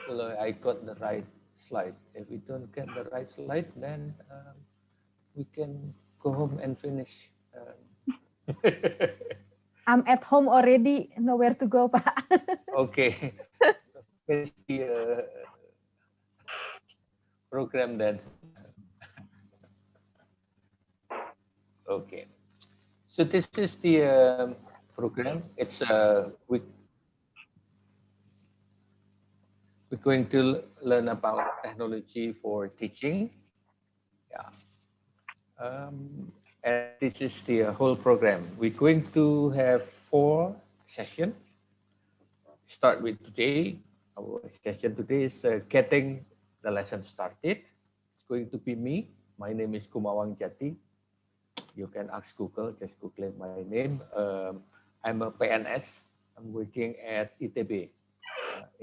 Hopefully I got the right slide. If we don't get the right slide, then we can go home and finish. I'm at home already, nowhere to go, Pak. Okay, finish the program then. Okay, so this is the program. It's we're going to learn about technology for teaching. Yeah. And this is the whole program. We're going to have 4 sessions. Start with today. Our session today is getting the lesson started. It's going to be me. My name is Kumawang Jati. You can ask Google, just Google my name. I'm a PNS. I'm working at ITB,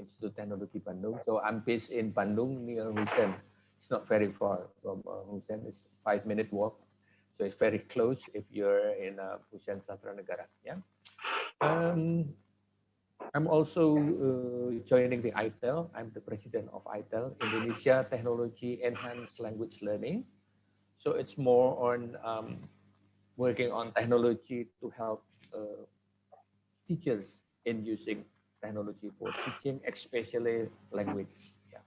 Institute Teknologi Bandung. So I'm based in Bandung near Husen. It's not very far from Husen. It's 5-minute walk. So it's very close if you're in Husen Satra Negara. Yeah. I'm also joining the ITEL. I'm the president of ITEL, Indonesia Technology Enhanced Language Learning. So it's more on working on technology to help teachers in using technology for teaching, especially language. Yeah.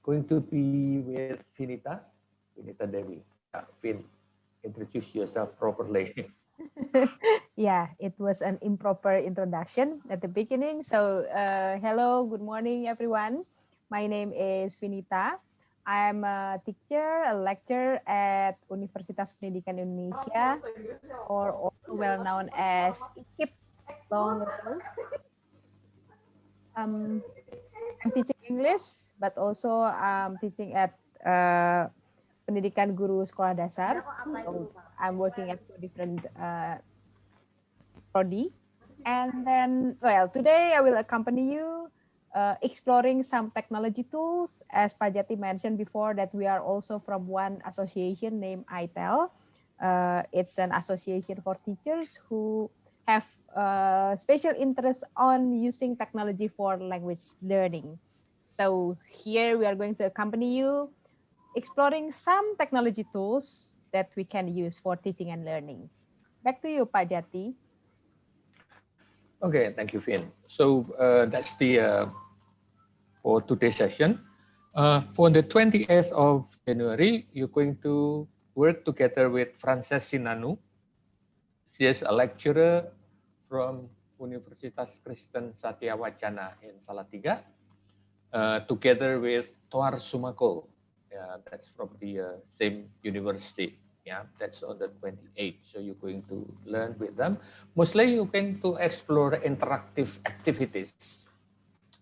Going to be with Vinita Devi. Yeah, Vin, introduce yourself properly. Yeah, it was an improper introduction at the beginning. So, hello, good morning, everyone. My name is Vinita. I'm a teacher, a lecturer at Universitas Pendidikan Indonesia, or also well known as IKIP long ago. I'm teaching English, but also teaching at Pendidikan Guru Sekolah Dasar. So I'm working at 2 different prodi. And then, well, today I will accompany you exploring some technology tools. As Pajati mentioned before, that we are also from one association named ITEL. It's an association for teachers who have special interest on using technology for language learning. So here we are going to accompany you exploring some technology tools that we can use for teaching and learning. Back to you, Pak Jati. Okay, thank you, Vin. So that's the for today's session. For the 28th of January, you're going to work together with Frances Sinanu. She is a lecturer from Universitas Kristen Satya Wacana in Salatiga, together with Toar Sumako. Yeah, that's from the same university. Yeah, that's on the 28th. So you're going to learn with them. Mostly you're going to explore interactive activities.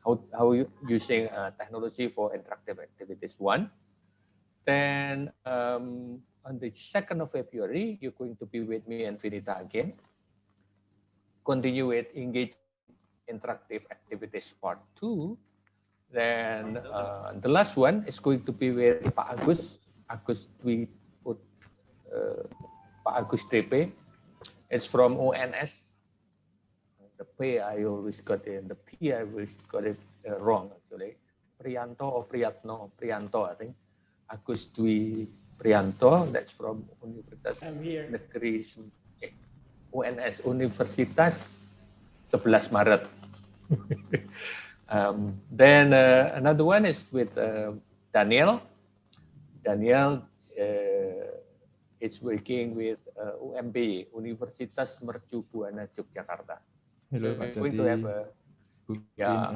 How you using technology for interactive activities, 1. Then on the 2nd of February, you're going to be with me and Vinita again. Continue with engaging interactive activities part 2. Then the last one is going to be with Pak Agus Dwi Pak Agus DP. It's from ONS. The P I always got it, and the P I always got it wrong actually. Priyanto or Priyatno, Priyanto I think. Agus Dwi Priyanto, that's from Universitas Negeri UNS Universitas 11 Maret. Then another one is with Daniel. Daniel is working with UMB, Universitas Mercu Buana Yogyakarta. Hello, So Pak we're going to have a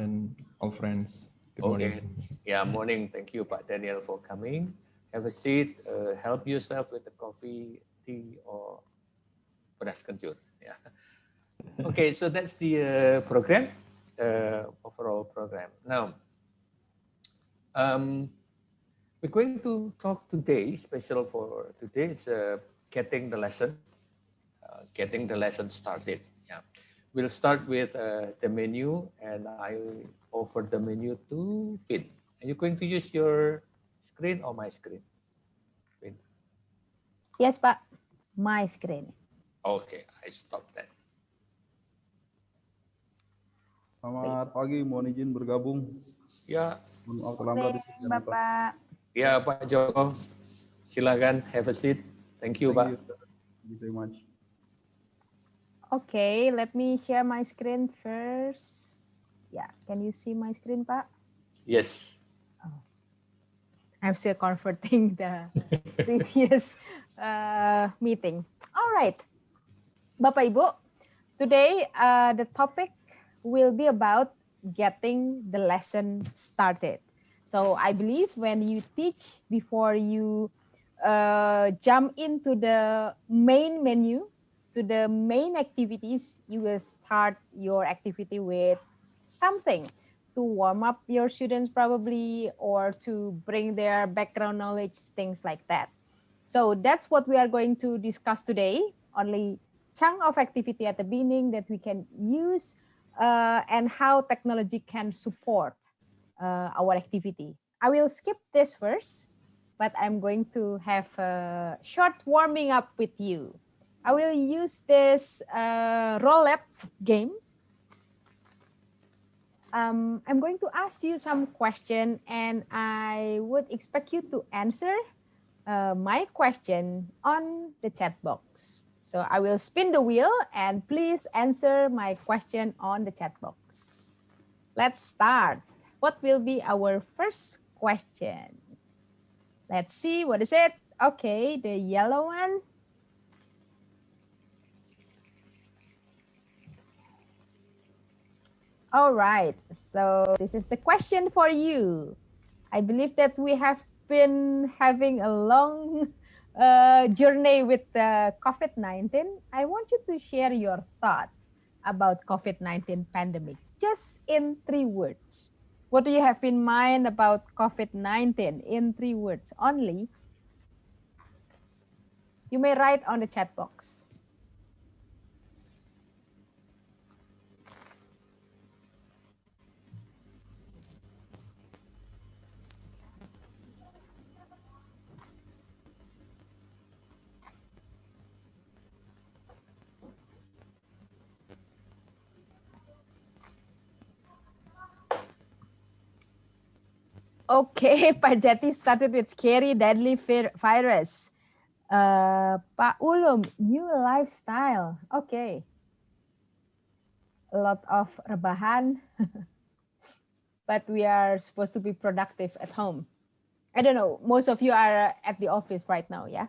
and all friends. Good morning. Yeah, morning. Thank you, Pak Daniel, for coming. Have a seat. Help yourself with the coffee, tea, or beras kencur. Yeah. Okay, so that's the program, overall program. Now, we're going to talk today, special for today, is getting the lesson started. Yeah, we'll start with the menu, and I offer the menu to Finn. Are you going to use your screen or my screen? Finn? Yes, Pak. My screen. Okay, I stop that. Selamat pagi, mohon izin bergabung. Ya, Mohon maaf terlambat. Bapak. ya Pak Joko, silakan have a seat. Thank you, Pak. Thank you very much. Okay, let me share my screen first. Yeah, can you see my screen, Pak? Yes. Oh. I'm still converting the previous meeting. All right, Bapak Ibu, today the topic will be about getting the lesson started. So I believe when you teach, before you jump into the main menu, to the main activities, you will start your activity with something to warm up your students probably, or to bring their background knowledge, things like that. So that's what we are going to discuss today. Only chunk of activity at the beginning that we can use, and how technology can support our activity. I will skip this first, but I'm going to have a short warming up with you. I will use this roulette games. I'm going to ask you some question, and I would expect you to answer my question on the chat box. So I will spin the wheel, and please answer my question on the chat box. Let's start. What will be our first question? Let's see, what is it? Okay, the yellow one. All right, so this is the question for you. I believe that we have been having a long journey with COVID-19. I want you to share your thought about COVID-19 pandemic, just in 3 words. What do you have in mind about COVID-19 in 3 words only? You may write on the chat box. Okay, Pak Jati started with scary, deadly virus. Pak Ulum, new lifestyle. Okay. A lot of rebahan, but we are supposed to be productive at home. I don't know, most of you are at the office right now, yeah?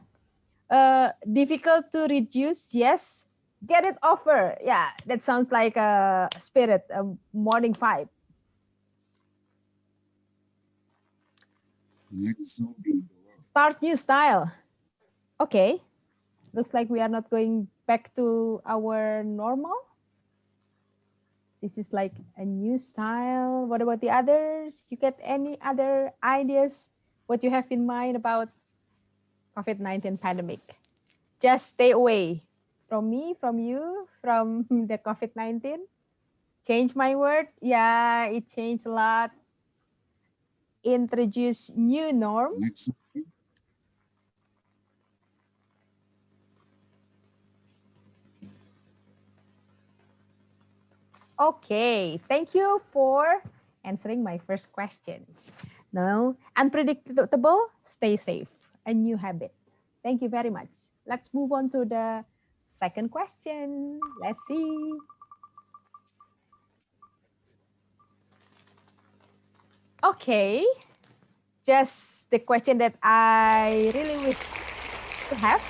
Difficult to reduce, yes. Get it over, yeah, that sounds like a spirit, a morning vibe. Start new style. Okay, looks like we are not going back to our normal. This is like a new style. What about the others? You get any other ideas? What you have in mind about COVID-19 pandemic? Just stay away from me, from you, from the COVID-19. Change my word. Yeah, it changed a lot. Introduce new norm. Okay, thank you for answering my first questions. Now, unpredictable, stay safe, a new habit. Thank you very much. Let's move on to the second question. Let's see. Okay, just the question that I really wish to have.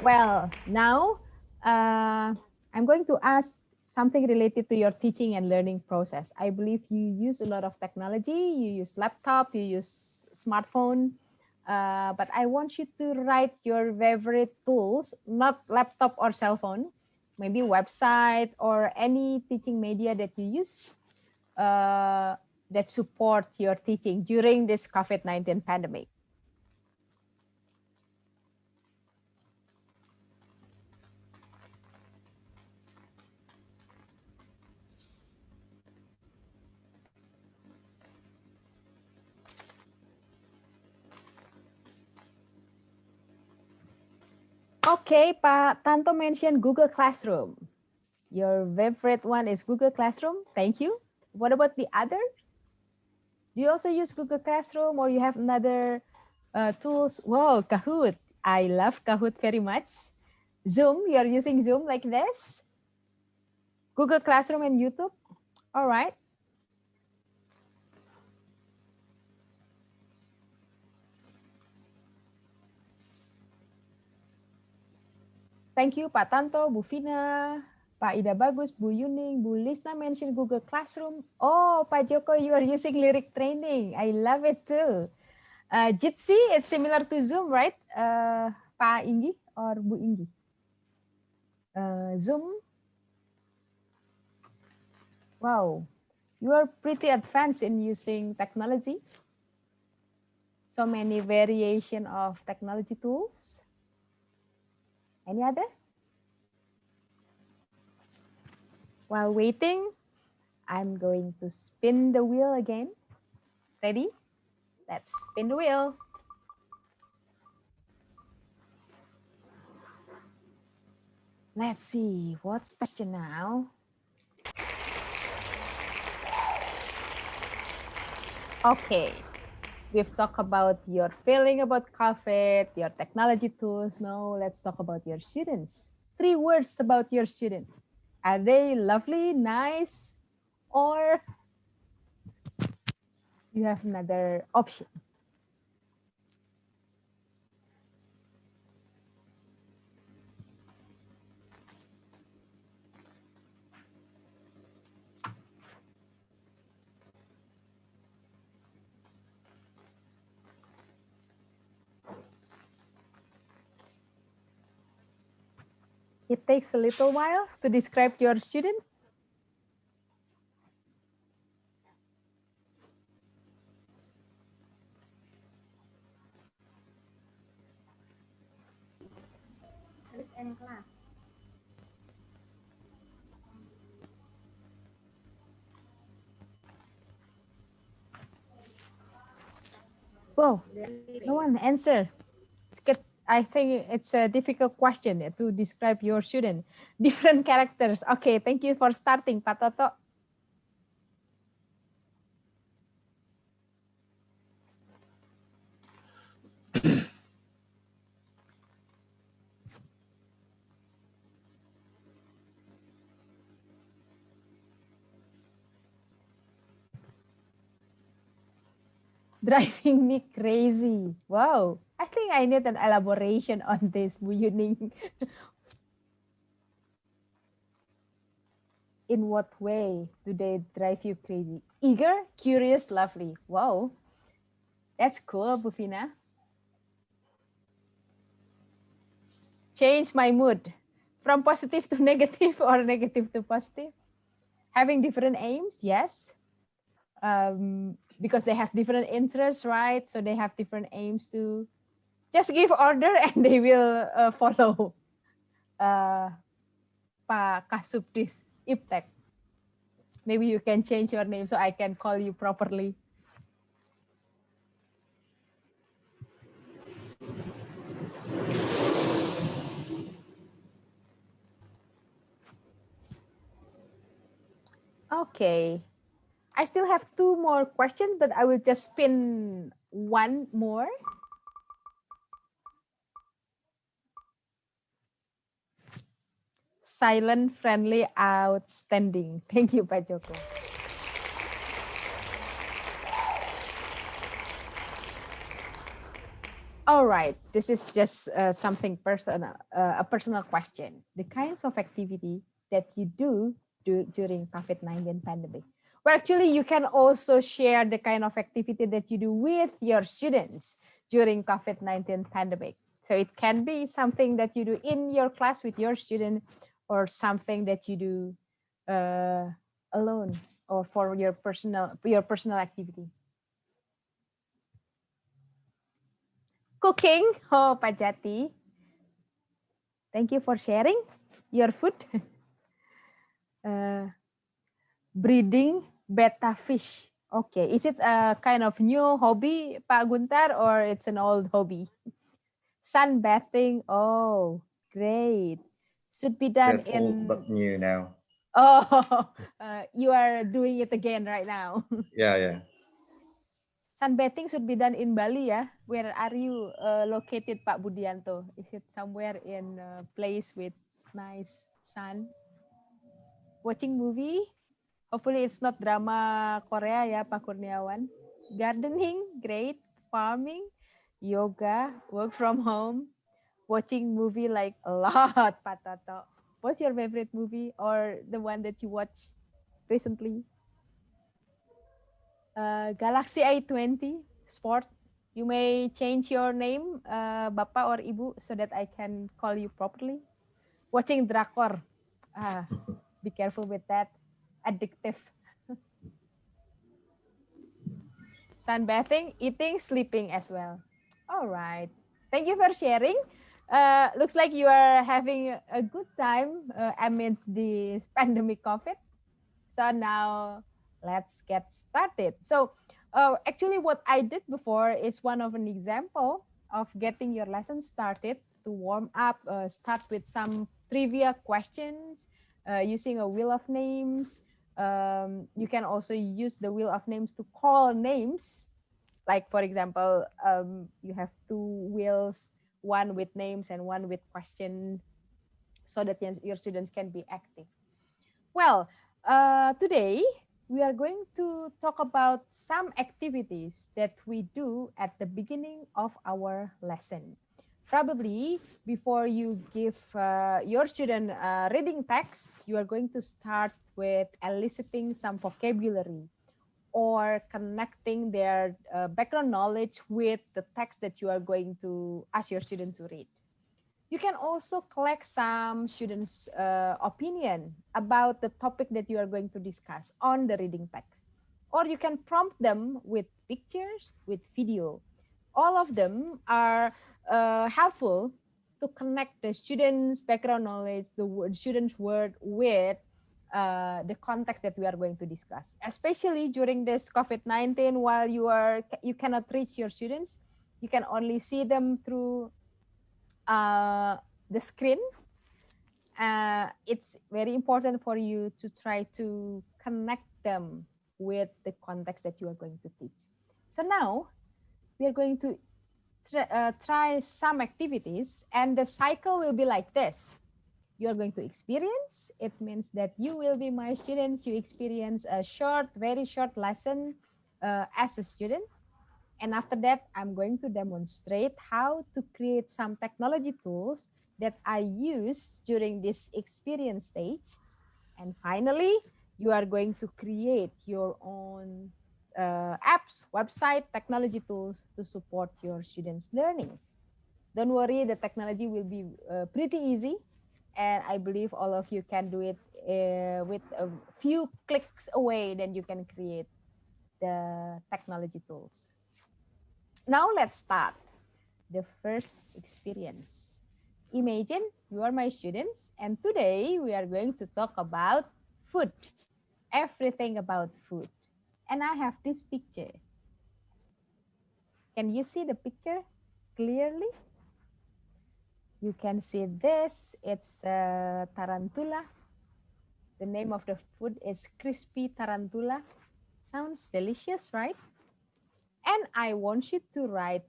Well, now I'm going to ask something related to your teaching and learning process. I believe you use a lot of technology. You use laptop, you use smartphone, but I want you to write your favorite tools, not laptop or cell phone, maybe website or any teaching media that you use that support your teaching during this COVID-19 pandemic. Okay, Pak Tanto mentioned Google Classroom. Your favorite one is Google Classroom. Thank you. What about the others? Do you also use Google Classroom or you have another tools? Wow, Kahoot. I love Kahoot very much. Zoom, you're using Zoom like this? Google Classroom and YouTube? All right. Thank you, Pak Tanto, Bu Vina, Pak Ida Bagus, Bu Yuning, Bu Lisna mentioned Google Classroom. Oh, Pak Joko, you are using Lyric Training. I love it too. Jitsi, it's similar to Zoom, right? Pak Inggi or Bu Inggi? Zoom. Wow, you are pretty advanced in using technology. So many variation of technology tools. Any other? While waiting, I'm going to spin the wheel again. Ready? Let's spin the wheel. Let's see, what's the question now? Okay, we've talked about your feeling about COVID, your technology tools. Now let's talk about your students. 3 words about your student. Are they lovely, nice, or you have another option? It takes a little while to describe your student. In class. Whoa, no one answer. I think it's a difficult question to describe your student. Different characters. Okay, thank you for starting, Pak Toto. Driving me crazy. Wow. I think I need an elaboration on this, Bu Yuning. In what way do they drive you crazy? Eager, curious, lovely. Wow. That's cool, Bu Vina. Change my mood from positive to negative or negative to positive. Having different aims, yes. Because they have different interests, right? So they have different aims to just give order and they will follow. Pak Kasubdis Iptek. Maybe you can change your name so I can call you properly. Okay. I still have 2 more questions, but I will just spin one more. Silent, friendly, outstanding. Thank you, Pak Joko. All right, this is just something personal, a personal question. The kinds of activity that you do during COVID-19 pandemic. Well, actually, you can also share the kind of activity that you do with your students during COVID-19 pandemic. So it can be something that you do in your class with your student or something that you do alone or for your personal activity. Cooking, oh Pak Jati. Thank you for sharing your food. Breeding betta fish. Okay, is it a kind of new hobby, Pak Guntar, or it's an old hobby? Sunbathing, oh, great. Should be done That's old but new now. Oh, you are doing it again right now. Yeah. Sunbathing should be done in Bali, ya. Where are you located, Pak Budianto? Is it somewhere in a place with nice sun? Watching movie? Hopefully it's not drama Korea ya, Pak Kurniawan. Gardening, great. Farming, yoga, work from home, watching movie like a lot, Pak Toto. What's your favorite movie or the one that you watched recently? Galaxy A20 Sport. You may change your name, Bapak or Ibu, so that I can call you properly. Watching drakor. Be careful with that. Addictive. Sunbathing, eating, sleeping as well. All right. Thank you for sharing. Looks like you are having a good time amidst the pandemic COVID. So now let's get started. So actually what I did before is one of an example of getting your lesson started to warm up, start with some trivia questions using a wheel of names. You can also use the wheel of names to call names. Like for example, you have two wheels, one with names and one with question, so that your students can be active. Well, today we are going to talk about some activities that we do at the beginning of our lesson. Probably before you give your student reading text, you are going to start with eliciting some vocabulary or connecting their background knowledge with the text that you are going to ask your student to read. You can also collect some students' opinion about the topic that you are going to discuss on the reading text. Or you can prompt them with pictures, with video. All of them are helpful to connect the students' background knowledge, the students' word with the context that we are going to discuss. Especially during this COVID-19, while you cannot reach your students, you can only see them through the screen. It's very important for you to try to connect them with the context that you are going to teach. So now we are going to try some activities, and the cycle will be like this. You are going to experience. It means that you will be my students. You experience a short, very short lesson as a student. And after that, I'm going to demonstrate how to create some technology tools that I use during this experience stage. And finally, you are going to create your own apps, website, technology tools to support your students' learning. Don't worry, the technology will be pretty easy. And I believe all of you can do it with a few clicks away, then you can create the technology tools. Now let's start the first experience. Imagine you are my students, and today we are going to talk about food, everything about food. And I have this picture. Can you see the picture clearly? You can see this, it's a tarantula. The name of the food is crispy tarantula. Sounds delicious, right? And I want you to write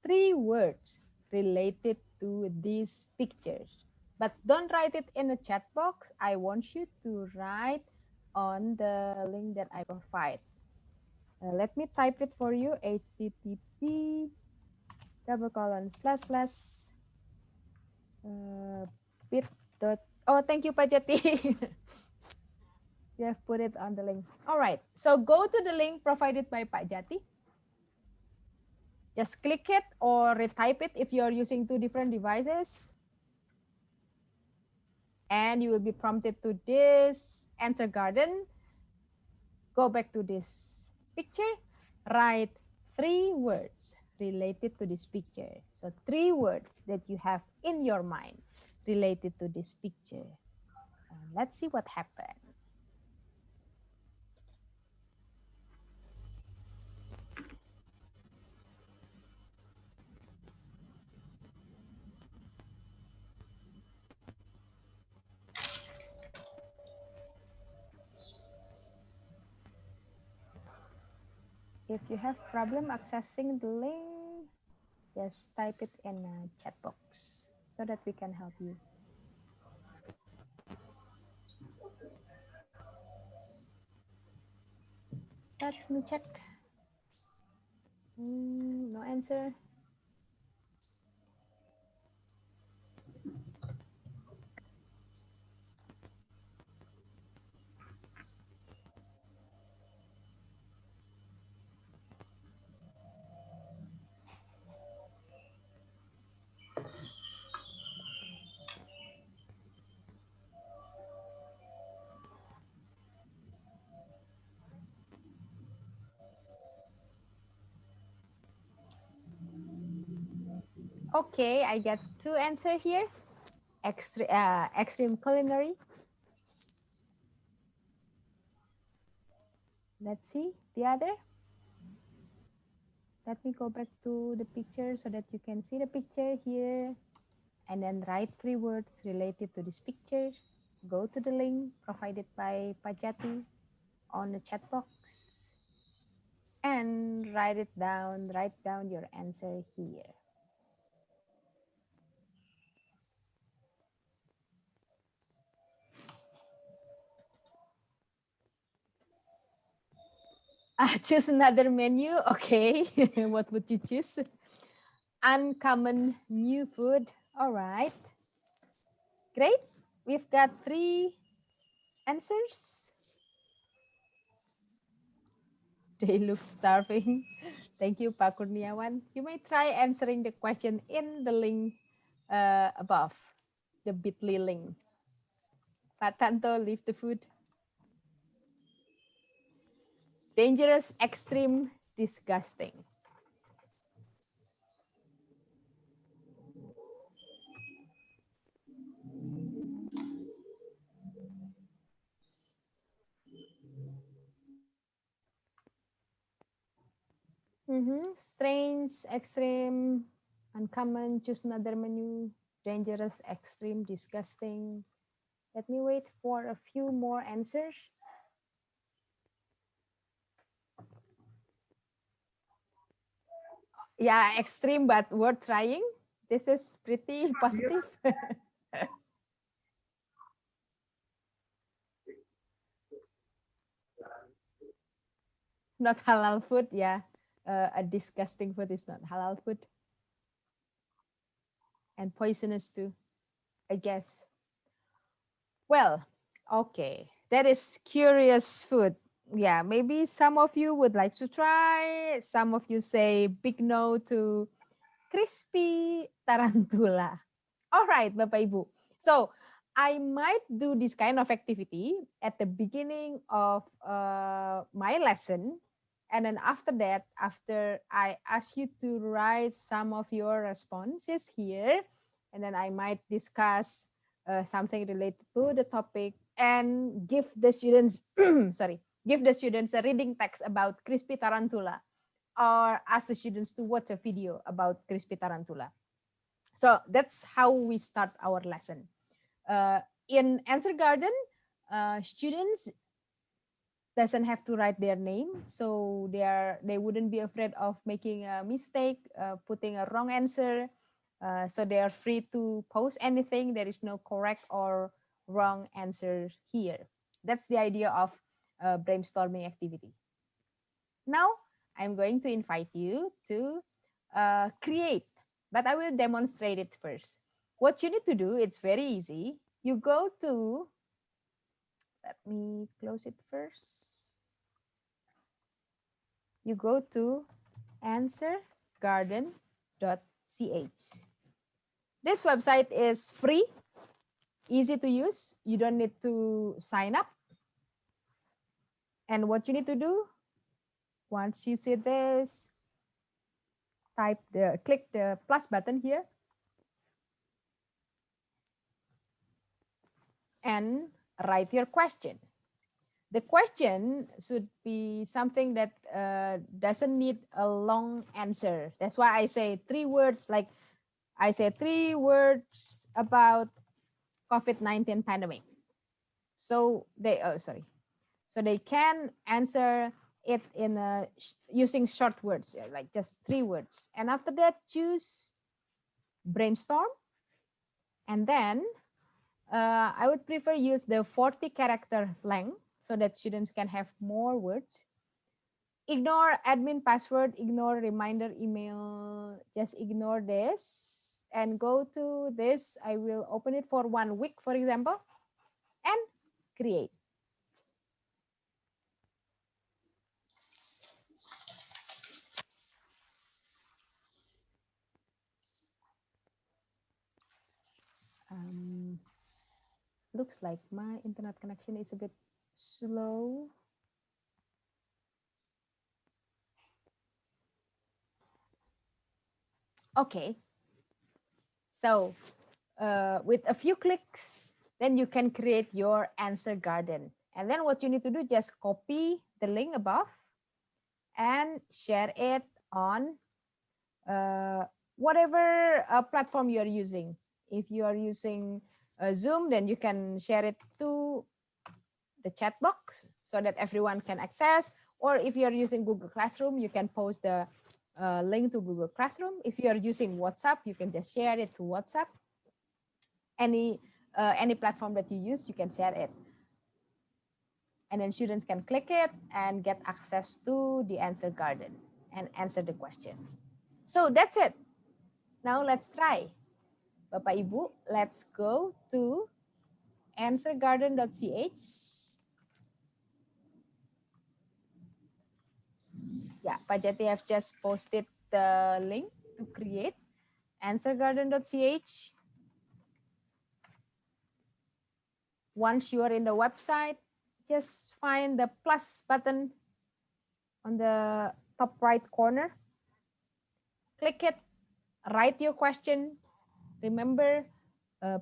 3 words related to these pictures. But don't write it in a chat box. I want you to write on the link that I provide. Let me type it for you. http:// bit. Oh, thank you, Pak Jati. You have put it on the link. All right. So go to the link provided by Pak Jati. Just click it or retype it if you're using 2 different devices. And you will be prompted to this Answergarden. Go back to this picture. Write 3 words related to this picture. So 3 words that you have in your mind related to this picture. And let's see what happened. If you have problem accessing the link, just type it in a chat box so that we can help you. Let me check. No answer. Okay, I get 2 answers here. Extreme culinary. Let's see the other. Let me go back to the picture so that you can see the picture here. And then write 3 words related to this picture. Go to the link provided by Pajati on the chat box. And write it down. Write down your answer here. Choose another menu. Okay. What would you choose? Uncommon new food. All right. Great. We've got 3 answers. They look starving. Thank you, Pak Kurniawan. You may try answering the question in the link above, the bit.ly link. Pak Tanto, leave the food. Dangerous, extreme, disgusting. Strange, extreme, uncommon, choose another menu, dangerous, extreme, disgusting. Let me wait for a few more answers. Yeah, extreme, but worth trying. This is pretty positive. Not halal food, yeah. A disgusting food is not halal food. And poisonous too, I guess. Well, okay. That is curious food. Yeah, maybe some of you would like to try. Some of you say big no to crispy tarantula. All right, Bapak Ibu. So I might do this kind of activity at the beginning of my lesson. And then after that, after I ask you to write some of your responses here, and then I might discuss something related to the topic and give the students, give the students a reading text about crispy tarantula, or ask the students to watch a video about crispy tarantula. So that's how we start our lesson. In Answergarden, students doesn't have to write their name, so they wouldn't be afraid of making a mistake, putting a wrong answer. So they are free to post anything. There is no correct or wrong answer here. That's the idea of brainstorming activity. Now I'm going to invite you to create, but I will demonstrate it first. What you need to do, it's very easy. You go to, let me close it first. You go to answergarden.ch. This website is free, easy to use. You don't need to sign up. And what you need to do, once you see this, click the plus button here and write your question. The question should be something that doesn't need a long answer. That's why I say 3 words, like I say 3 words about COVID-19 pandemic. So they, so they can answer it in using short words, like just 3 words. And after that, choose brainstorm. And then I would prefer use the 40 character length so that students can have more words. Ignore admin password, ignore reminder email, just ignore this and go to this. I will open it for 1 week, for example, and create. Looks like my internet connection is a bit slow. Okay, so with a few clicks, then you can create your answer garden. And then what you need to do, just copy the link above and share it on whatever platform you are using. If you are using Zoom, then you can share it to the chat box so that everyone can access. Or if you are using Google Classroom, you can post the link to Google Classroom. If you are using WhatsApp, you can just share it to WhatsApp. Any platform that you use, you can share it. And then students can click it and get access to the answer garden and answer the question. So that's it. Now let's try. Bapak Ibu, let's go to answergarden.ch. Yeah, Pak Jati have just posted the link to create answergarden.ch. Once you are in the website, just find the plus button on the top right corner. Click it, write your question. Remember,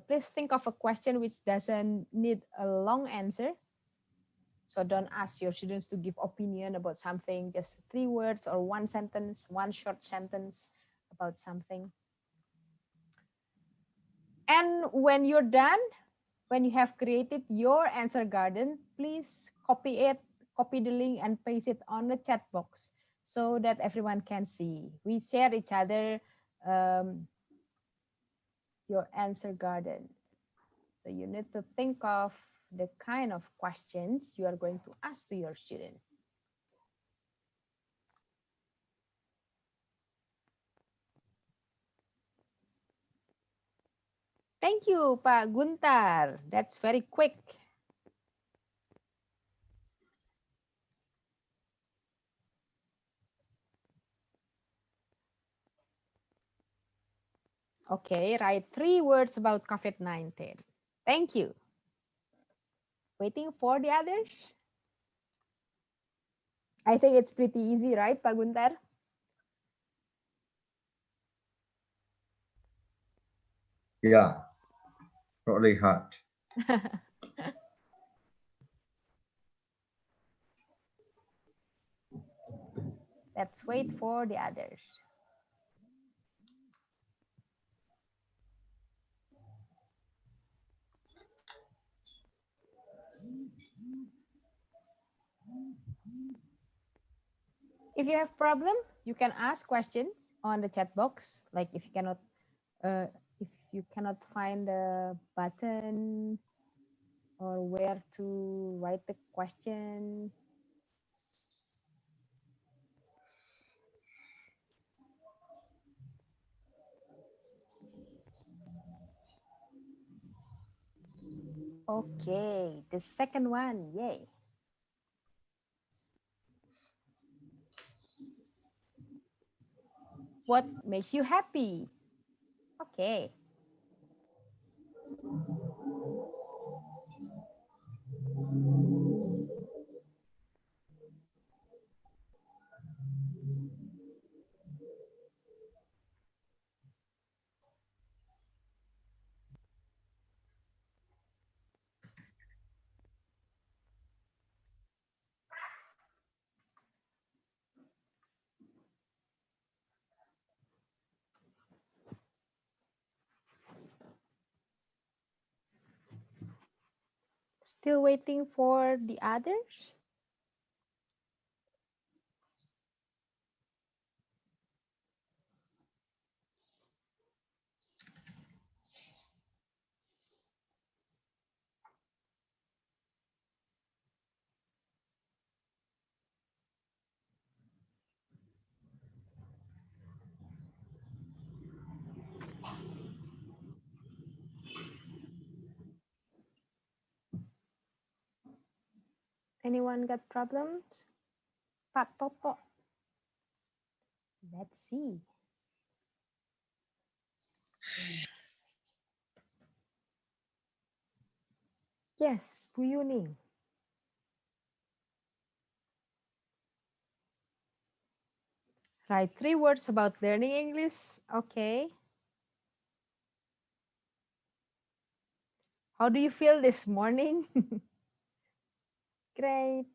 please think of a question which doesn't need a long answer. So don't ask your students to give opinion about something, just 3 words or 1 sentence, 1 short sentence about something. And when you're done, when you have created your answer garden, please copy it, copy the link and paste it on the chat box so that everyone can see. We share each other your answer garden. So you need to think of the kind of questions you are going to ask to your student. Thank you, Pak Guntar. That's very quick. Okay, write 3 words about COVID-19. Thank you. Waiting for the others. I think it's pretty easy, right, Pak Guntar? Yeah, probably hard. Let's wait for the others. If you have problem, you can ask questions on the chat box. Like if you cannot find the button or where to write the question. Okay, the second one, yay. What makes you happy? Okay. Still waiting for the others? Anyone got problems? Pak Toto. Let's see. Yes, Bu Yuning. Write 3 words about learning English. Okay. How do you feel this morning? Great.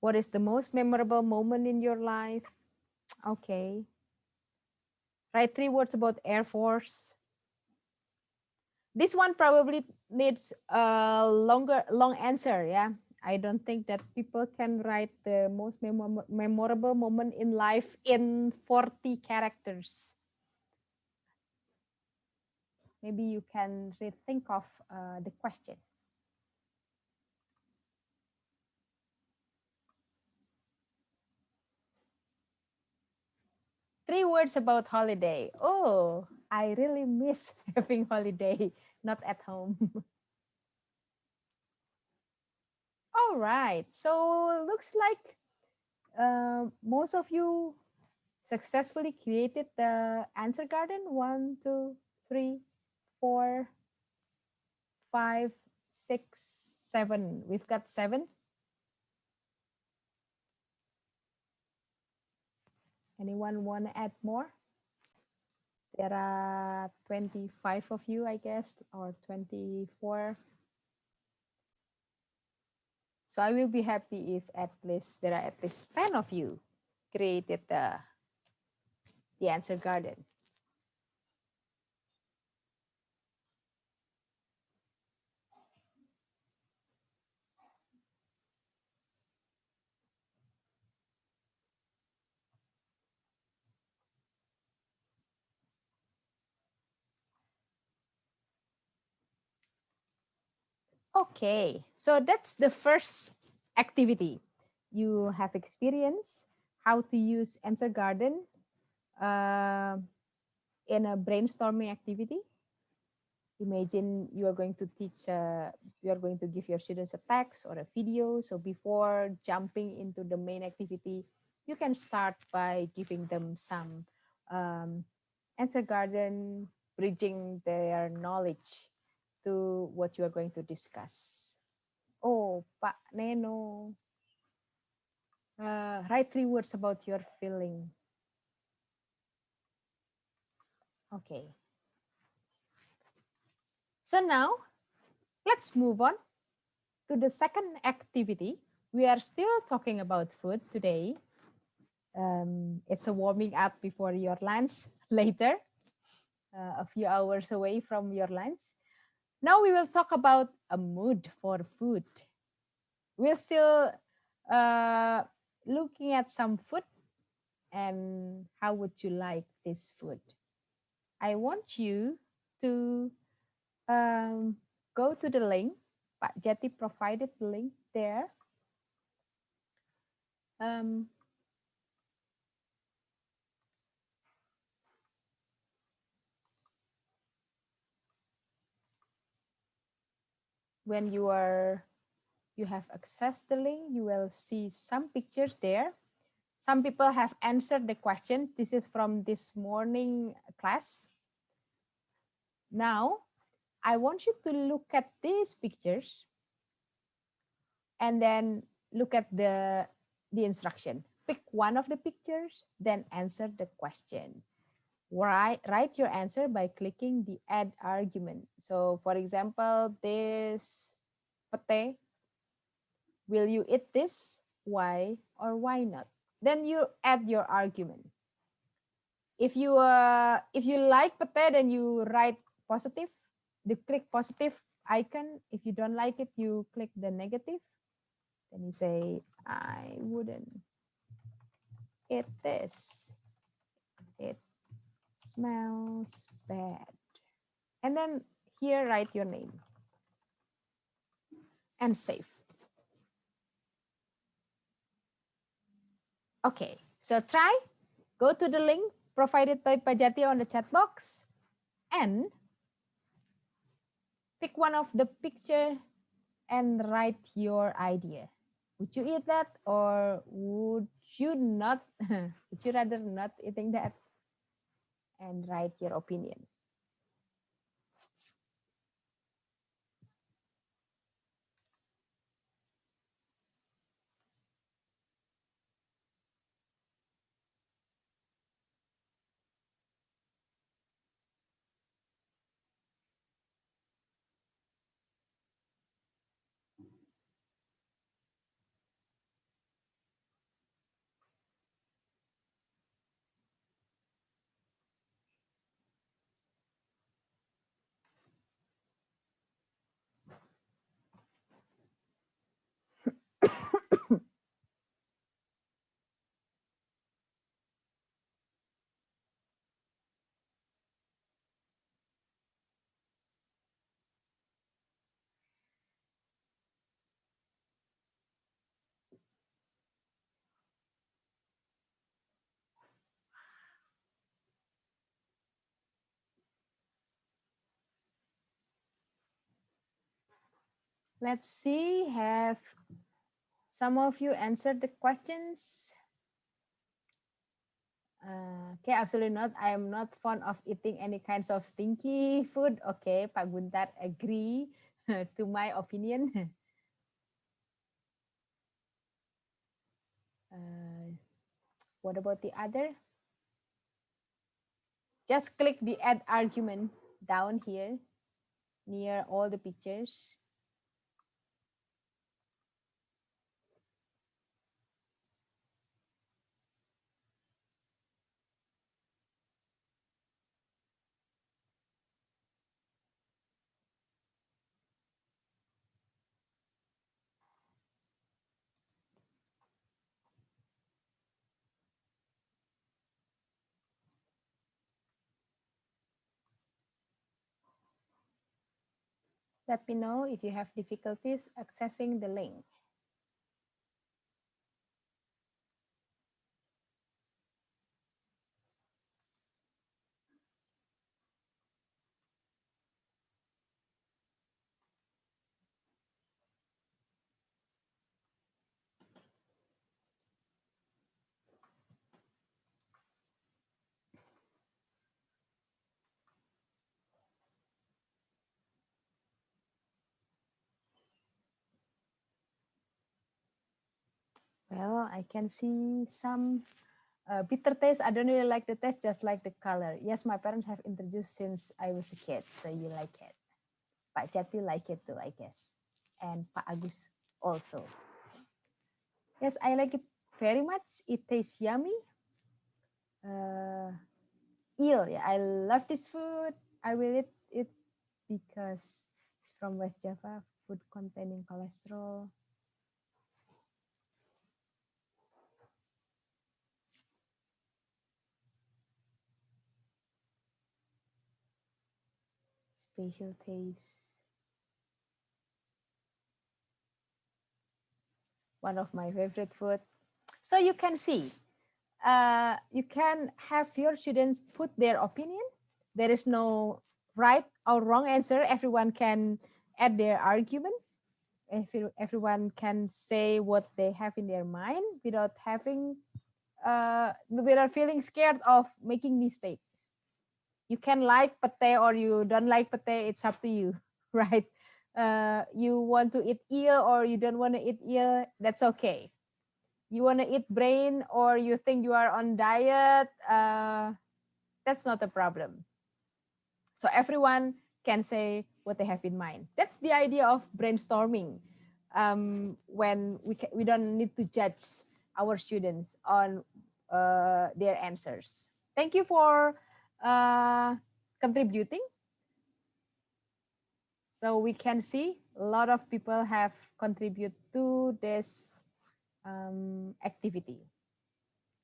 What is the most memorable moment in your life? Okay. Write 3 words about Air Force. This one probably needs a long answer. Yeah. I don't think that people can write the most memorable moment in life in 40 characters. Maybe you can rethink of the question. Three words about holiday. Oh, I really miss having holiday, not at home. All right, so looks like most of you successfully created the answer garden. 1, 2, 3, 4, 5, 6, 7. We've got 7. Anyone want to add more? There are 25 of you, I guess, or 24. So I will be happy if at least there are at least 10 of you created the answer garden. Okay, so that's the first activity. You have experience how to use answer garden in a brainstorming activity. Imagine you are going to teach, you are going to give your students a text or a video. So before jumping into the main activity, you can start by giving them some answer garden, bridging their knowledge to what you are going to discuss. Oh, Pak Neno, write 3 words about your feeling. Okay. So now, let's move on to the second activity. We are still talking about food today. It's a warming up before your lunch later, a few hours away from your lunch. Now we will talk about a mood for food. We're still looking at some food and how would you like this food? I want you to go to the link. Pak Jati provided the link there. When you have accessed the link, you will see some pictures there. Some people have answered the question. This is from this morning class. Now, I want you to look at these pictures and then look at the instruction. Pick one of the pictures, then answer the question. Write your answer by clicking the add argument. So for example, this pate, will you eat this? Why or why not? Then you add your argument. If you like pate, then you write positive. You click positive icon. If you don't like it, you click the negative. Then you say, I wouldn't eat this. It smells bad. And then here write your name and save. Okay, so try. go to the link provided by Pajati on the chat box and pick one of the picture and write your idea. Would you eat that or would you not? Would you rather not eating that? And write your opinion. Let's see, have some of you answered the questions? Okay, absolutely not. I am not fond of eating any kinds of stinky food. Okay, Pak Guntar agree to my opinion. What about the other? Just click the add argument down here near all the pictures. Let me know if you have difficulties accessing the link. Well, I can see some bitter taste. I don't really like the taste, just like the color. Yes, my parents have introduced since I was a kid, so you like it. Pak Jati like it too, I guess. And Pak Agus also. Yes, I like it very much. It tastes yummy. Eel, yeah, I love this food. I will eat it because it's from West Java, food containing cholesterol. Special taste. One of my favorite food. So you can see, you can have your students put their opinion. There is no right or wrong answer. Everyone can add their argument. Everyone can say what they have in their mind without having, without feeling scared of making mistakes. You can like pate or you don't like pate. It's up to you, right? You want to eat eel or you don't want to eat eel. That's okay. You want to eat brain or you think you are on diet, that's not a problem. So everyone can say what they have in mind. That's the idea of brainstorming, when we don't need to judge our students on their answers. Thank you for contributing. So we can see a lot of people have contributed to this activity.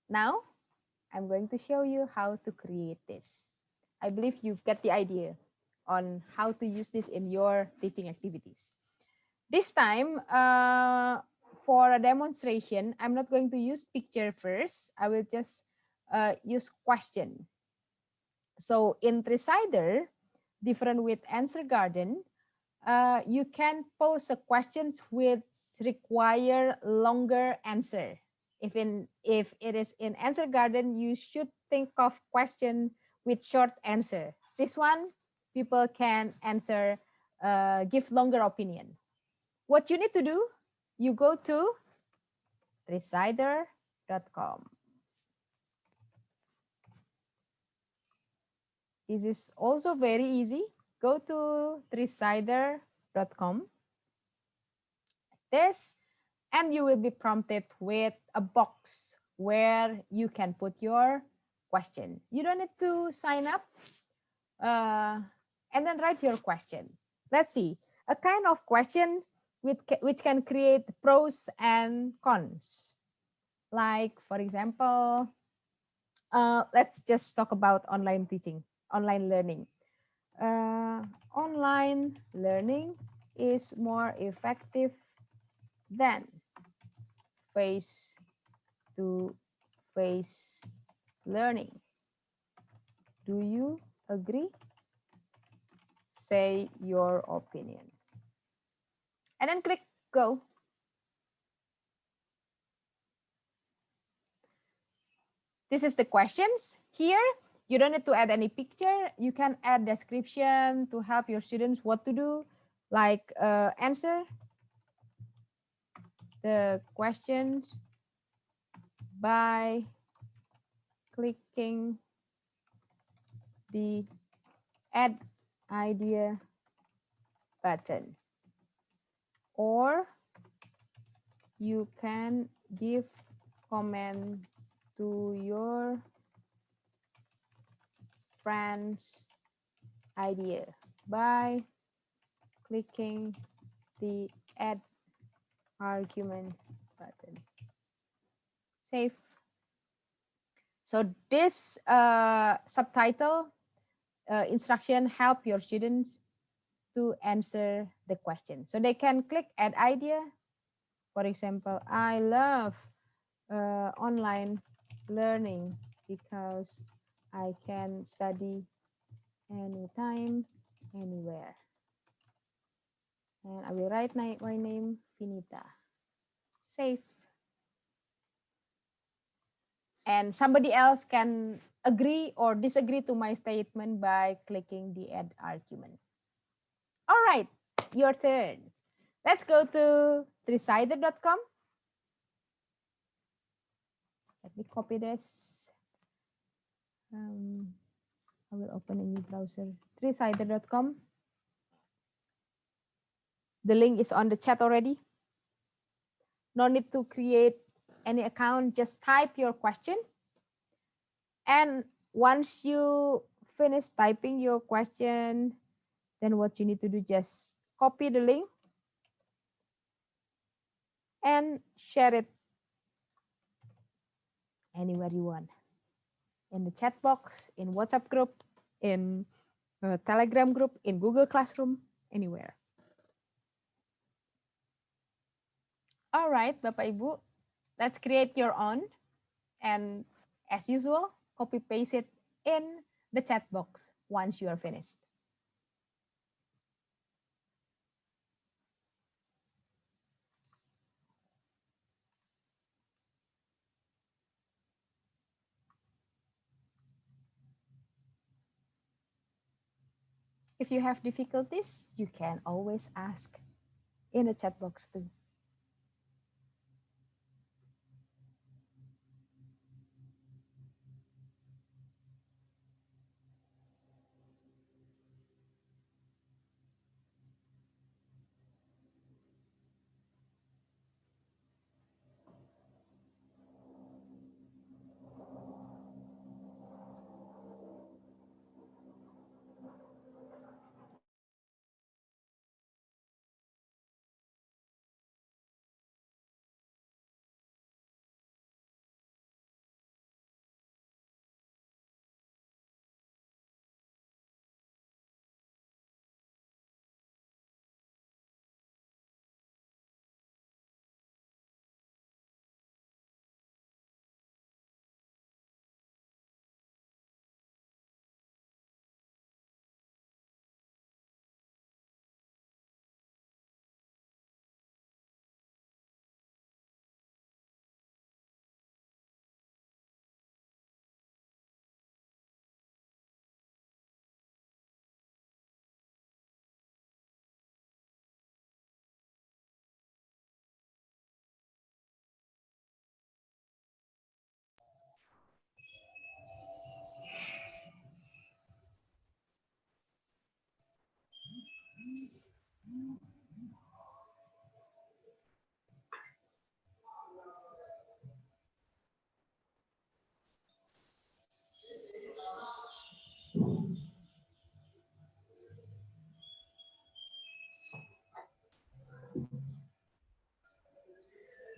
Now, I'm going to show you how to create this. I believe you get the idea on how to use this in your teaching activities. This time, for a demonstration, I'm not going to use picture first. I will just use question. So in Tresider, different with Answergarden, you can pose a questions which require longer answer. If it is in Answergarden, you should think of question with short answer. This one, people can answer, give longer opinion. What you need to do, you go to Tresider.com. This is also very easy. Go to Tresider.com. This, and you will be prompted with a box where you can put your question. You don't need to sign up and then write your question. Let's see, a kind of question which can create pros and cons. Like, for example, let's just talk about online teaching, online learning. Online learning is more effective than face-to-face learning. Do you agree? Say your opinion. And then click go. This is the questions. Here, you don't need to add any picture. You can add description to help your students what to do, like answer the questions by clicking the add idea button, or you can give comment to your friend's idea by clicking the add argument button. Save. So this subtitle instruction help your students to answer the question. So they can click add idea. For example, I love online learning because I can study anytime, anywhere. And I will write my name, Finita. Save. And somebody else can agree or disagree to my statement by clicking the add argument. All right, your turn. Let's go to Tresider.com. Let me copy this. I will open a new browser. Tresider.com. The link is on the chat already. No need to create any account. Just type your question. And once you finish typing your question, then what you need to do, just copy the link and share it anywhere you want. In the chat box, in WhatsApp group, in a Telegram group, in Google Classroom, anywhere. All right, Bapak Ibu, let's create your own. And as usual, copy paste it in the chat box once you are finished. If you have difficulties, you can always ask in the chat box too.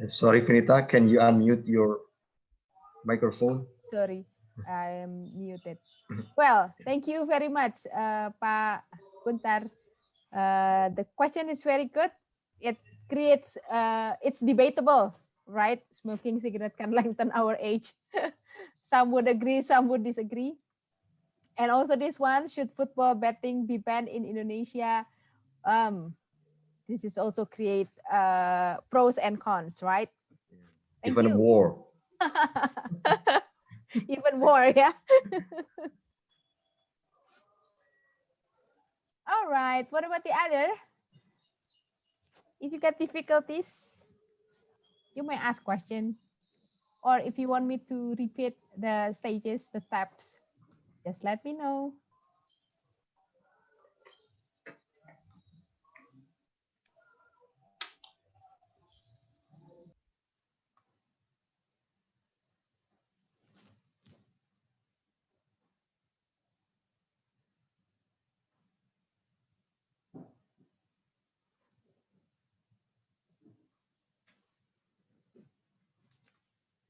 Sorry, Vinita, can you unmute your microphone? Sorry, I am muted. Well, thank you very much, Pak Guntar. The question is very good. It creates, it's debatable, right? Smoking cigarette can lengthen our age. Some would agree, some would disagree. And also this one, should football betting be banned in Indonesia? This is also create pros and cons, right? Thank Even you. war. Even more, yeah. All right, what about the other? If you get difficulties, you may ask question. Or if you want me to repeat the stages, the steps, just let me know.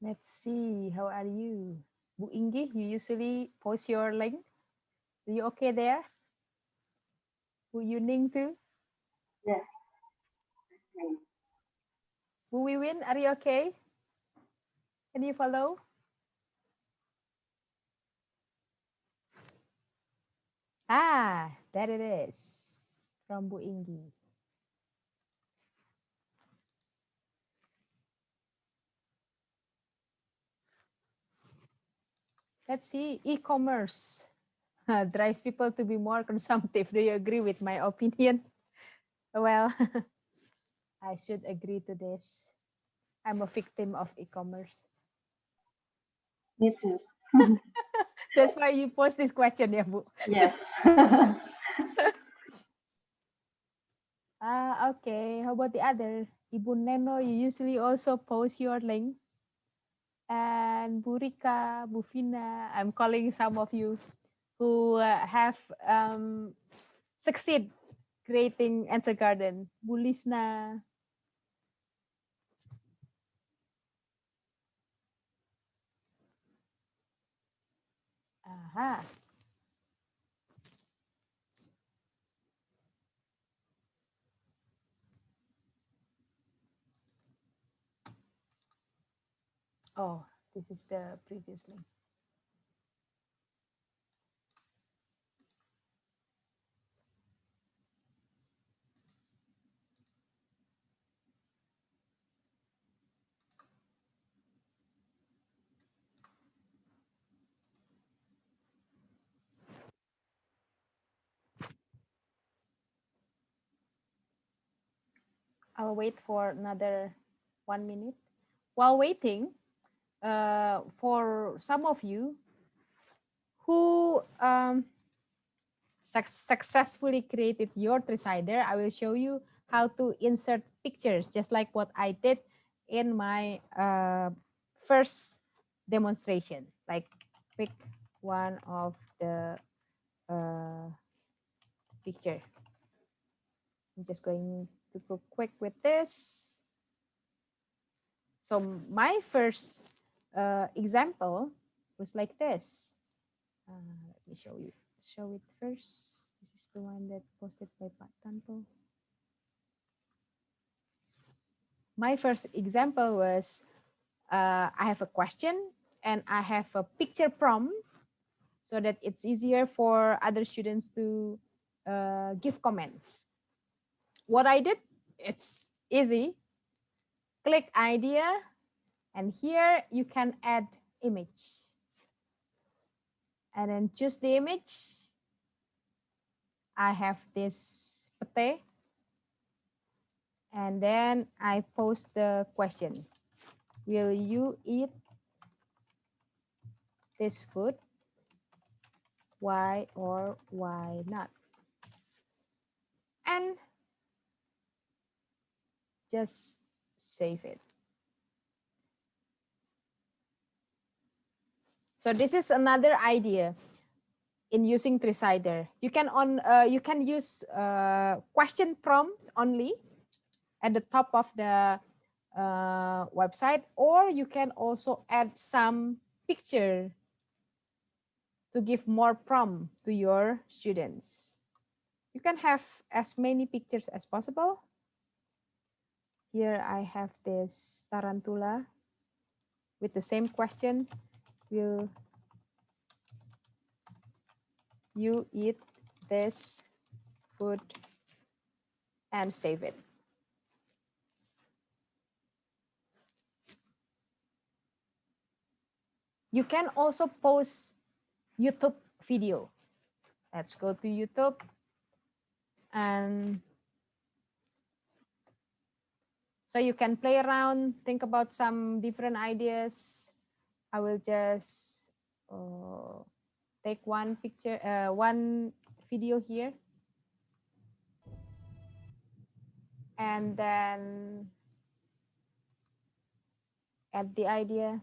Let's see, how are you? Bu Inggi, you usually post your link. Are you okay there? Bu Yuning too? Yes. Bu Wiwin, are you okay? Can you follow? Ah, there it is from Bu Inggi. Let's see, e-commerce drive people to be more consumptive. Do you agree with my opinion? Well, I should agree to this. I'm a victim of e-commerce. Me too. That's why you post this question, ya, Bu? Yes. Okay. How about the other? Ibu Neno, you usually also post your link. And Bu Rika, Bu Fina, I'm calling some of you who have succeed creating Answergarden. Bu Lisna. Aha. Oh, this is the previous link. I'll wait for another 1 minute. While waiting, for some of you who successfully created your three-sider, I will show you how to insert pictures, just like what I did in my first demonstration. Like pick one of the picture. I'm just going to go quick with this. So my first example was like this. Let me show it first. This is the one that posted by Pak Tanto. My first example was I have a question and I have a picture prompt so that it's easier for other students to give comment. What I did, it's easy. Click idea, and here you can add image. And then choose the image. I have this pete. And then I post the question. Will you eat this food? Why or why not? And just save it. So this is another idea in using three-sider. You can use question prompts only at the top of the website, or you can also add some picture to give more prompt to your students. You can have as many pictures as possible. Here I have this tarantula with the same question. Will you eat this food and save it? You can also post YouTube video. Let's go to YouTube and so you can play around, think about some different ideas. I will just take one picture, one video here. And then add the idea,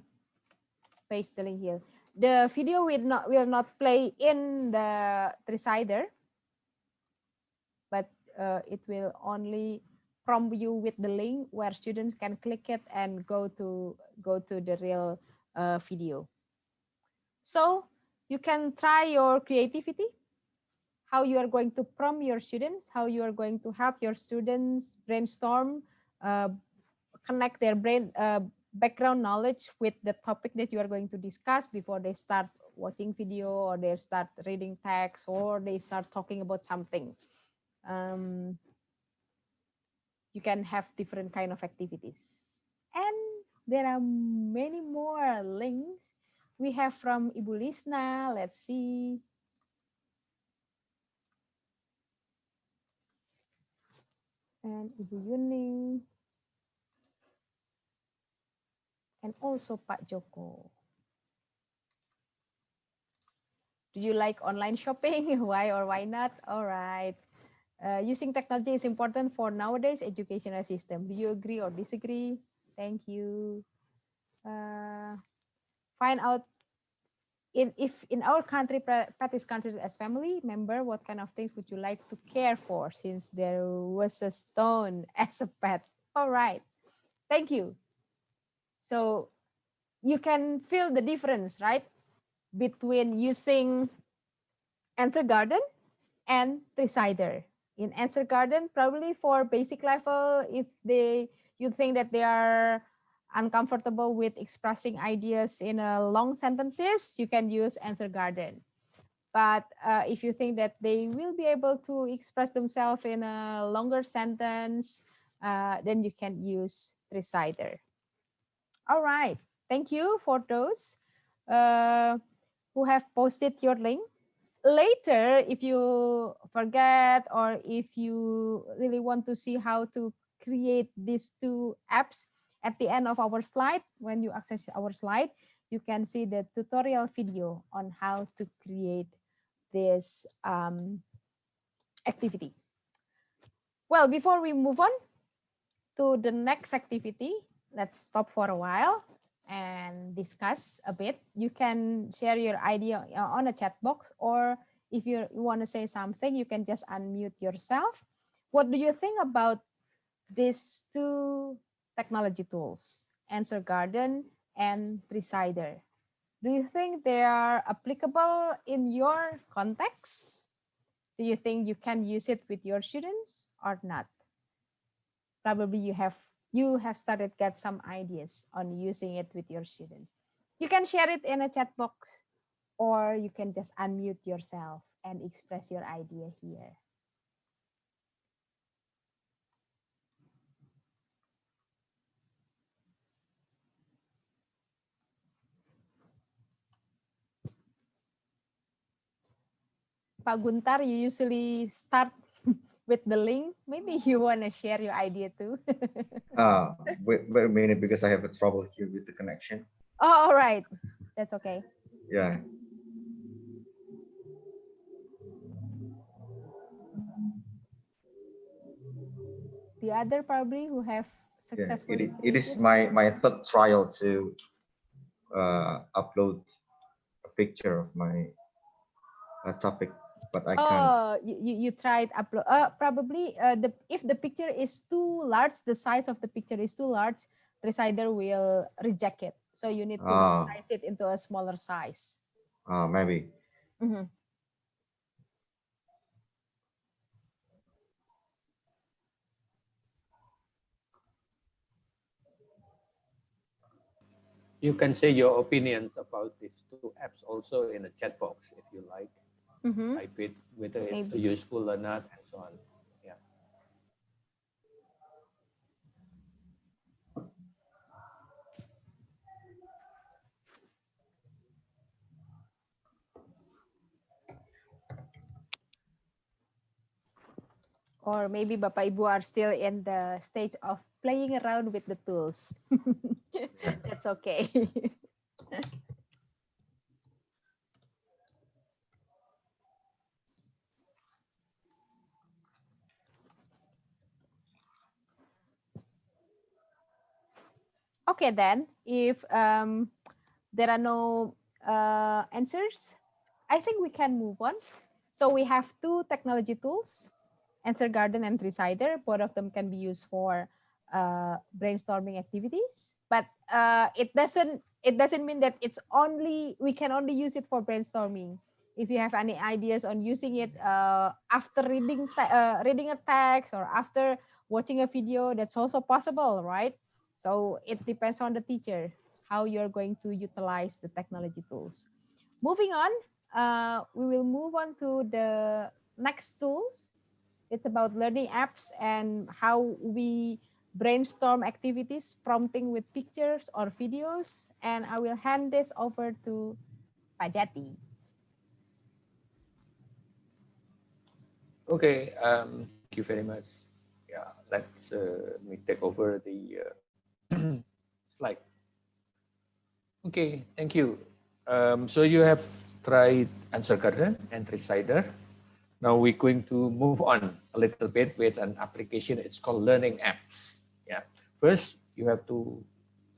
paste the link here. The video will not play in the Tricider, but it will only prompt you with the link where students can click it and go to the real video. So you can try your creativity, how you are going to prompt your students, how you are going to help your students brainstorm, connect their brain background knowledge with the topic that you are going to discuss before they start watching video or they start reading text or they start talking about something. You can have different kind of activities. And there are many more links we have from Ibu Lisna. Let's see. And Ibu Yuning. And also Pak Joko. Do you like online shopping? Why or why not? All right. Using technology is important for nowadays educational system. Do you agree or disagree? Thank you. Find out if in our country, pet is considered as family member, what kind of things would you like to care for since there was a stone as a pet? All right. Thank you. So you can feel the difference, right? Between using Answergarden and Tricider. In Answergarden, probably for basic level, if you think that they are uncomfortable with expressing ideas in long sentences, you can use Answergarden. But if you think that they will be able to express themselves in a longer sentence, then you can use Tricider. All right, thank you for those who have posted your link. Later, if you forget or if you really want to see how to create these two apps, at the end of our slide, when you access our slide, you can see the tutorial video on how to create this activity. Well, before we move on to the next activity, let's stop for a while and discuss a bit. You can share your idea on a chat box, or if you want to say something, you can just unmute yourself. What do you think about these two technology tools, Answergarden and Tricider? Do you think they are applicable in your context? Do you think you can use it with your students or not? Probably you have started get some ideas on using it with your students. You can share it in a chat box, or you can just unmute yourself and express your idea here. Pak Guntar, you usually start with the link. Maybe you want to share your idea too. Wait a minute, because I have a trouble here with the connection. Oh, all right. That's okay. Yeah. The other probably who have successfully It is my third trial to upload a picture of my topic. but I can't. Oh, you tried upload. Probably if the picture is too large, the size of the picture is too large, Resider will reject it. So you need to resize it into a smaller size. Maybe. Mhm. You can say your opinions about these two apps also in the chat box if you like. Mhm. Type it, whether it's Maybe. useful or not, and so on. Yeah. Or maybe Bapak Ibu are still in the stage of playing around with the tools. That's okay. Okay, then, if there are no answers, I think we can move on. So we have two technology tools, Answergarden and Resider. Both of them can be used for brainstorming activities, but it doesn't mean that we can only use it for brainstorming. If you have any ideas on using it after reading a text or after watching a video, that's also possible, right? So it depends on the teacher how you're going to utilize the technology tools. Moving on, we will move on to the next tools. It's about learning apps and how we brainstorm activities, prompting with pictures or videos. And I will hand this over to Pak Jati. Okay. Thank you very much. Yeah. Let's me take over the slide. Okay. Thank you. So you have tried Answergarden and Resider. Now we're going to move on a little bit with an application. It's called Learning Apps. Yeah. First, you have to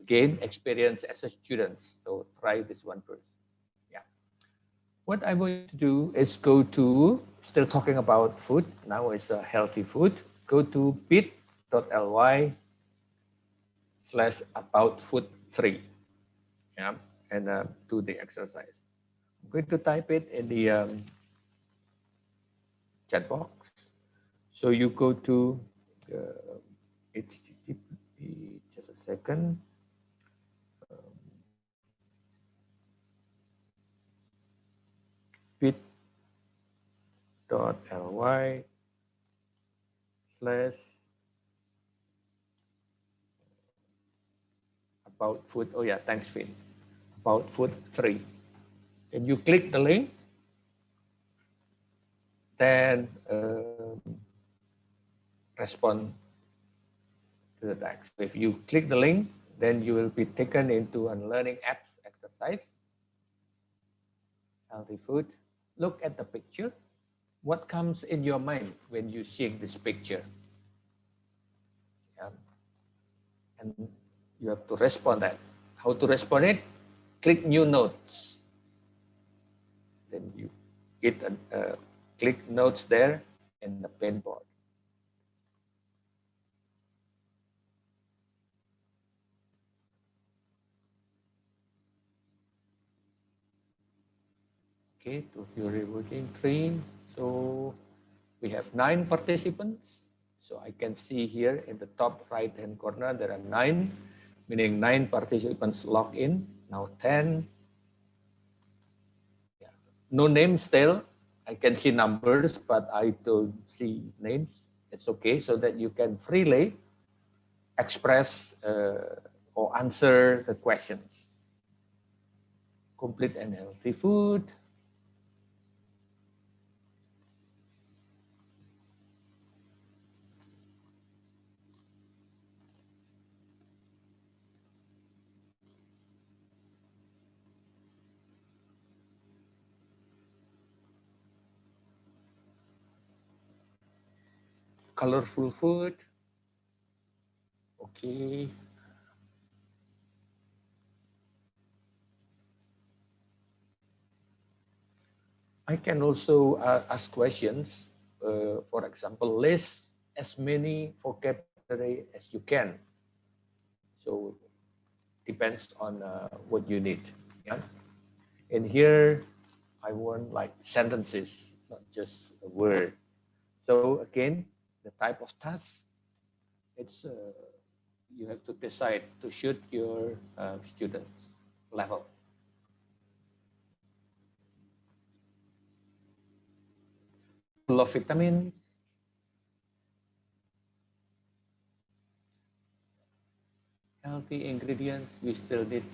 gain experience as a student. So try this one first. Yeah. What I'm going to do is go to, still talking about food. Now it's a healthy food. Go to bit.ly/aboutfood3. Yeah. And do the exercise. I'm going to type it in the chat box. So you go to HTTP, just a second. Bit.ly slash about food. Oh yeah, thanks, Finn. About food 3. And you click the link, then respond to the text. So if you click the link, then you will be taken into a learning apps exercise. Healthy food. Look at the picture. What comes in your mind when you see this picture? Yeah. And you have to respond that. How to respond it? Click new notes. Then you hit click notes there in the pen board. Okay, to Fury working 3. So we have 9 participants. So I can see here in the top right hand corner, there are 9, meaning 9 participants logged in. Now 10. Yeah. No names still. I can see numbers, but I don't see names. It's okay, so that you can freely express or answer the questions. Complete and healthy food. Colorful food. Okay. I can also ask questions. For example, list as many vocabulary as you can. So depends on what you need. Yeah. And here I want like sentences, not just a word. So again, the type of task, it's you have to decide to shoot your students level. Full of vitamin, healthy ingredients, we still need.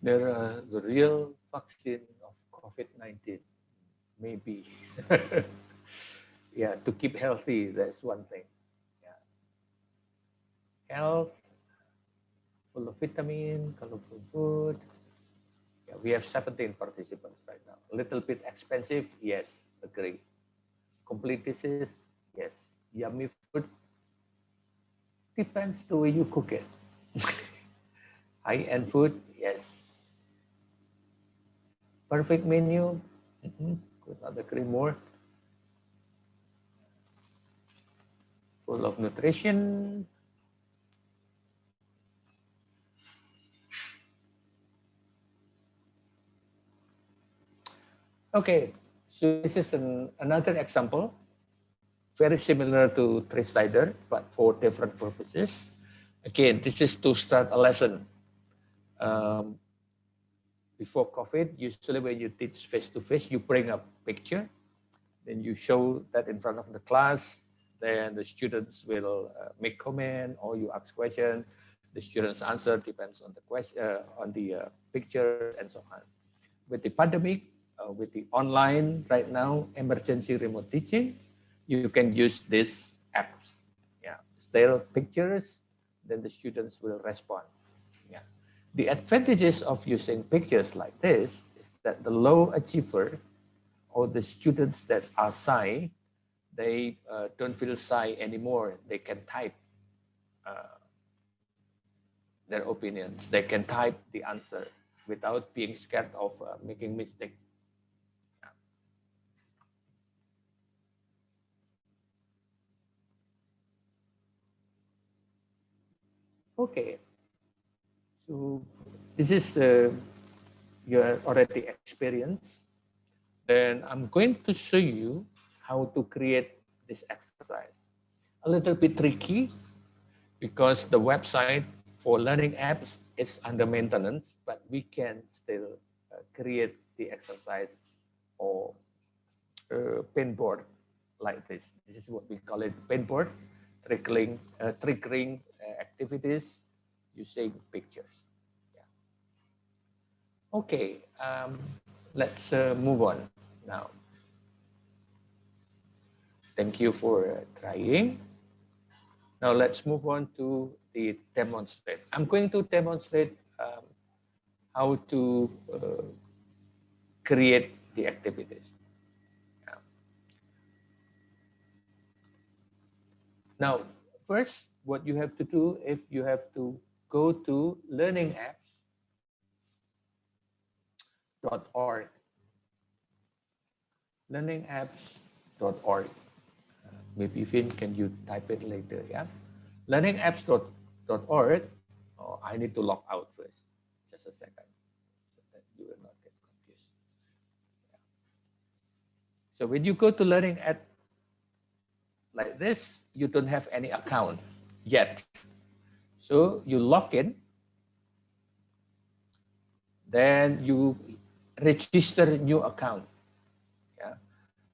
There are the real vaccine of COVID-19, maybe. Yeah, to keep healthy, that's one thing. Yeah. Health, full of vitamin, colorful food. Yeah, we have 17 participants right now. A little bit expensive, yes, agree. Complete disease, yes. Yummy food, depends the way you cook it. High-end food, yes. Perfect menu, could not agree more. Full of nutrition. Okay, so this is another example, very similar to three-sider, but for different purposes. Again, this is to start a lesson. Before COVID, usually when you teach face-to-face, you bring a picture, then you show that in front of the class, then the students will make comment or you ask question. The students answer depends on the question, on the pictures and so on. With the pandemic, with the online right now, emergency remote teaching, you can use these apps. Yeah, stare pictures, then the students will respond. Yeah. The advantages of using pictures like this is that the low achiever or the students that are shy, they don't feel shy anymore. They can type their opinions. They can type the answer without being scared of making mistake. Okay, so this is your already experience. Then I'm going to show you how to create this exercise. A little bit tricky because the website for learning apps is under maintenance, but we can still create the exercise or pinboard like this. This is what we call it, pinboard, triggering activities using pictures. Yeah. Okay, let's move on now. Thank you for trying. Now let's move on to the demonstrate. I'm going to demonstrate how to create the activities. Yeah. Now, first, what you have to do is you have to go to learningapps.org. Learningapps.org. Maybe Finn, can you type it later? Yeah. Learningapps.org. Oh, I need to log out first. Just a second, so that you will not get confused. Yeah. So when you go to learning app like this, you don't have any account yet. So you log in, then you register a new account.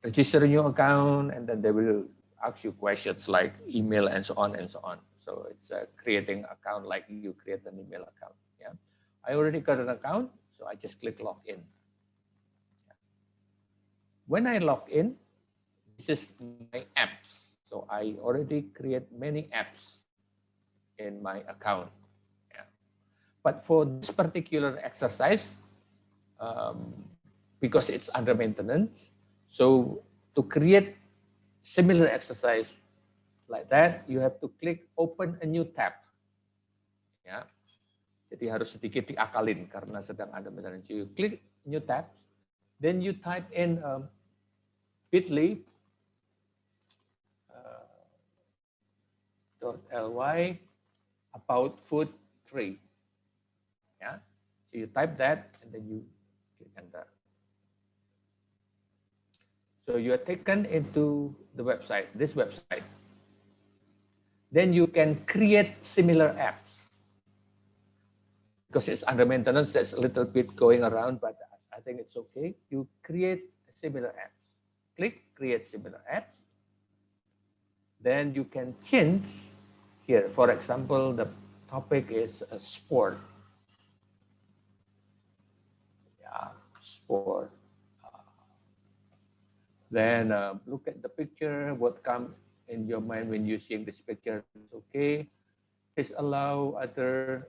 register a new account, and then they will ask you questions like email and so on and so on. So it's creating account like you create an email account. Yeah, I already got an account, so I just click login. When I log in, this is my apps. So I already create many apps in my account. Yeah. But for this particular exercise, because it's under maintenance, so to create similar exercise like that, you have to click open a new tab. Ya, jadi harus sedikit diakalin karena sedang ada maintenance. You click new tab, then you type in bit.ly .ly about food 3. Yeah, so you type that and then you click enter. So you are taken into the website, this website. Then you can create similar apps. Because it's under maintenance, there's a little bit going around, but I think it's okay. You create similar apps. Click create similar apps. Then you can change here. For example, the topic is sport. Yeah, sport. Then look at the picture, what comes in your mind when you see this picture is okay. Please allow other,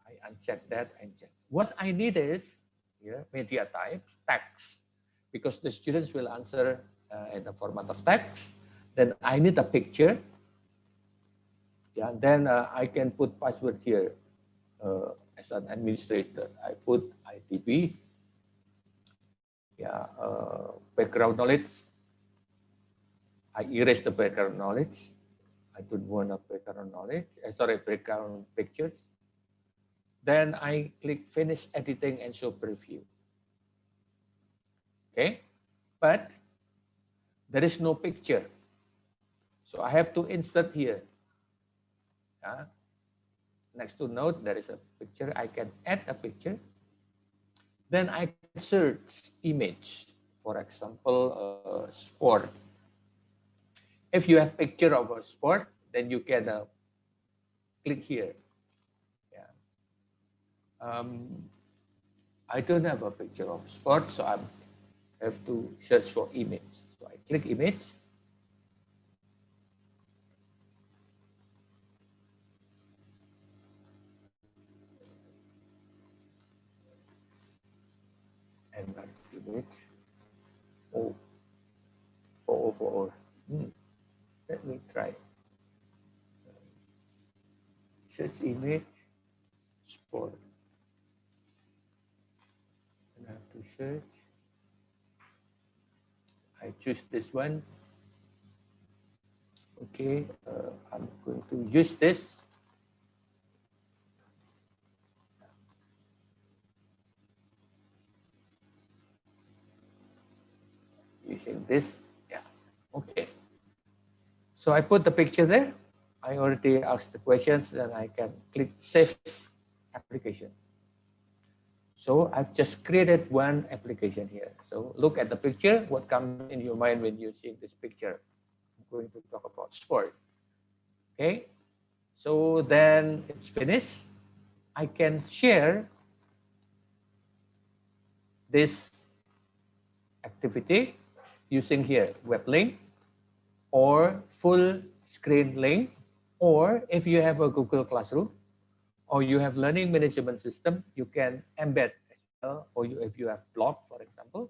I uncheck that, uncheck. What I need is here, media type, text, because the students will answer in the format of text. Then I need a picture. Yeah, then I can put password here as an administrator. I put ITB. Yeah, background knowledge. I erase the background knowledge. I don't want a background knowledge. Background pictures. Then I click finish editing and show preview. Okay, but there is no picture. So I have to insert here. Next to note, there is a picture. I can add a picture. Then I can search image. For example, sport. If you have picture of a sport, then you can click here. Yeah. I don't have a picture of sport, so I have to search for image. So I click image. And that's image. Oh. Let me try. Search image, sport. And I have to search. I choose this one. Okay, I'm going to use this. Using this, yeah, okay. So I put the picture there. I already asked the questions, then I can click save application. So I've just created one application here. So look at the picture, what comes in your mind when you see this picture. I'm going to talk about sport. Okay, so then it's finished. I can share this activity using here web link or full screen link, or if you have a Google Classroom or you have learning management system, you can embed as well, or if you have blog, for example,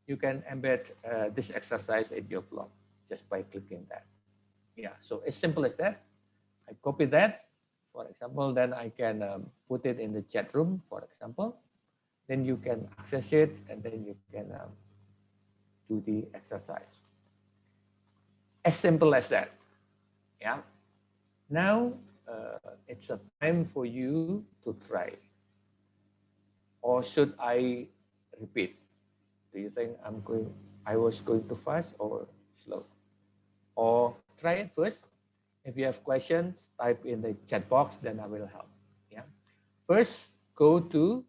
you can embed this exercise in your blog just by clicking that. Yeah, so as simple as that. I copy that, for example, then I can put it in the chat room, for example. Then you can access it and then you can do the exercise. As simple as that. Yeah. Now it's a time for you to try. Or should I repeat? Do you think I was going too fast or slow? Or try it first. If you have questions, type in the chat box, then I will help. Yeah. First, go to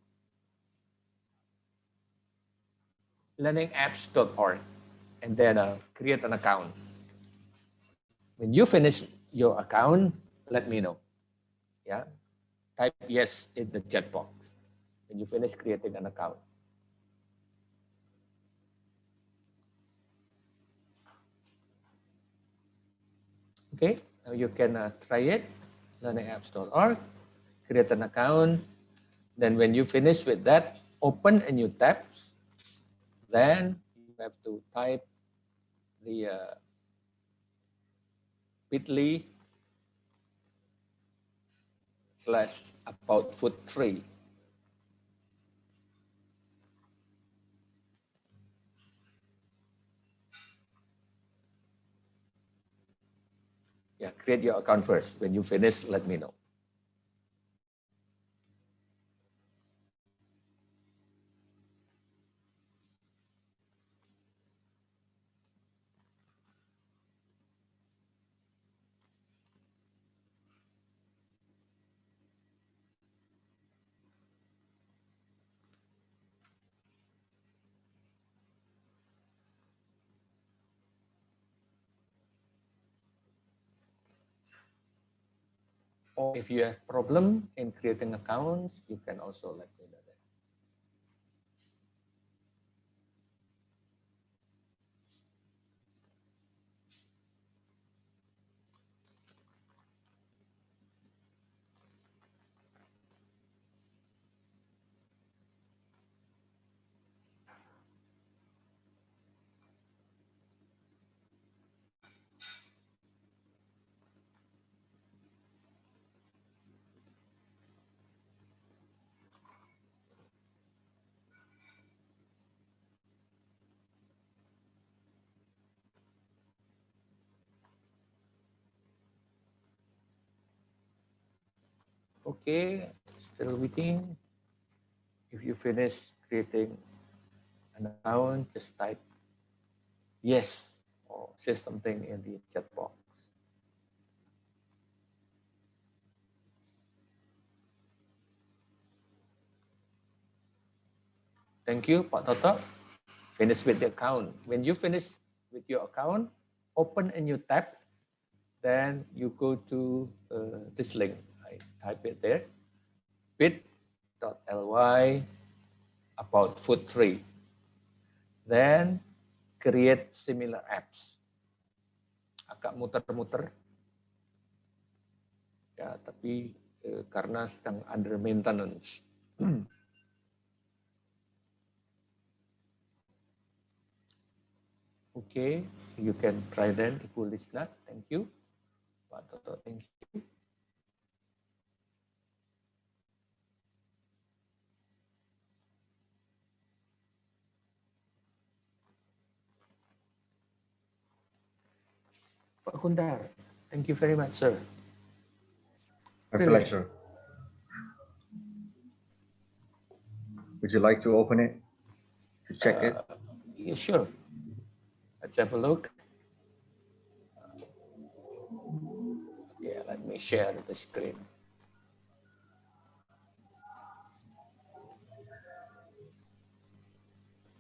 learningapps.org. and then create an account. When you finish your account, let me know. Yeah, type yes in the chat box when you finish creating an account. Okay, now you can try it. Learningapps.org, create an account. Then when you finish with that, open a new tab. Then you have to type the bit.ly/about food 3. Yeah, create your account first. When you finish, let me know. Or if you have problem in creating accounts, you can also let me know that. Okay, still waiting. If you finish creating an account, just type yes or say something in the chat box. Thank you, Pak Toto. Finish with the account. When you finish with your account, open a new tab. Then you go to this link. I type it there. bit.ly about food 3. Then create similar apps. Agak muter-muter. Ya, tapi karena sedang under maintenance. Okay, you can try then if you listen. Thank you. Pak Toto, thank you. Pak Kundar, thank you very much, sir. My pleasure. Would you like to open it to check it? Yeah, sure. Let's have a look. Yeah, let me share the screen.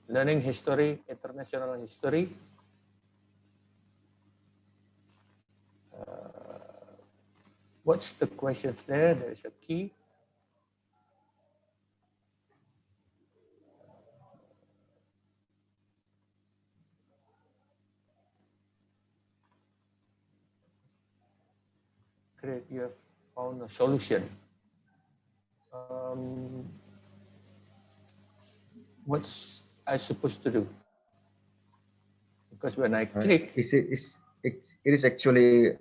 Learning history, international history. What's the questions there? There's a key. Great, you have found a solution. What's I supposed to do? Because when I click, It is actually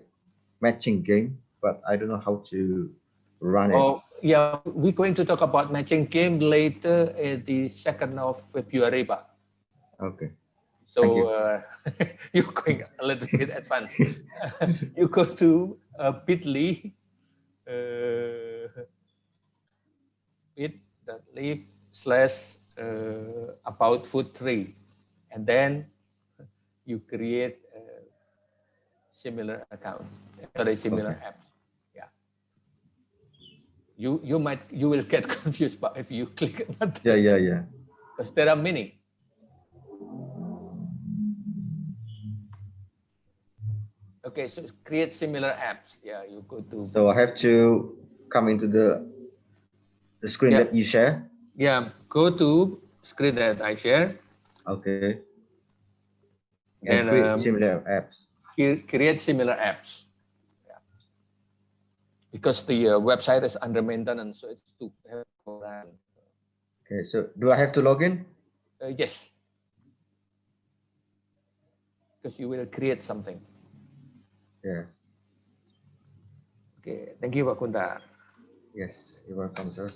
matching game, but I don't know how to run it. oh yeah, we're going to talk about matching game later at the 2nd of February, Pak. Okay. So you're going a little bit advanced. You go to bit.ly, bit.ly/about food 3, and then you create a similar account, similar apps. Yeah. You will get confused, but if you click another. Yeah. Because there are many. Okay, so create similar apps. Yeah, you go to. So I have to come into the screen Yeah. that you share. Yeah, go to screen that I share. Okay. And Then create similar apps. create similar apps. Yeah. Because the website is under maintenance, so it's to have to run. Okay. So do I have to log in? Yes, because you will create something. Yeah. Okay, thank you, Pak Kuntar. Yes. You're welcome, sir.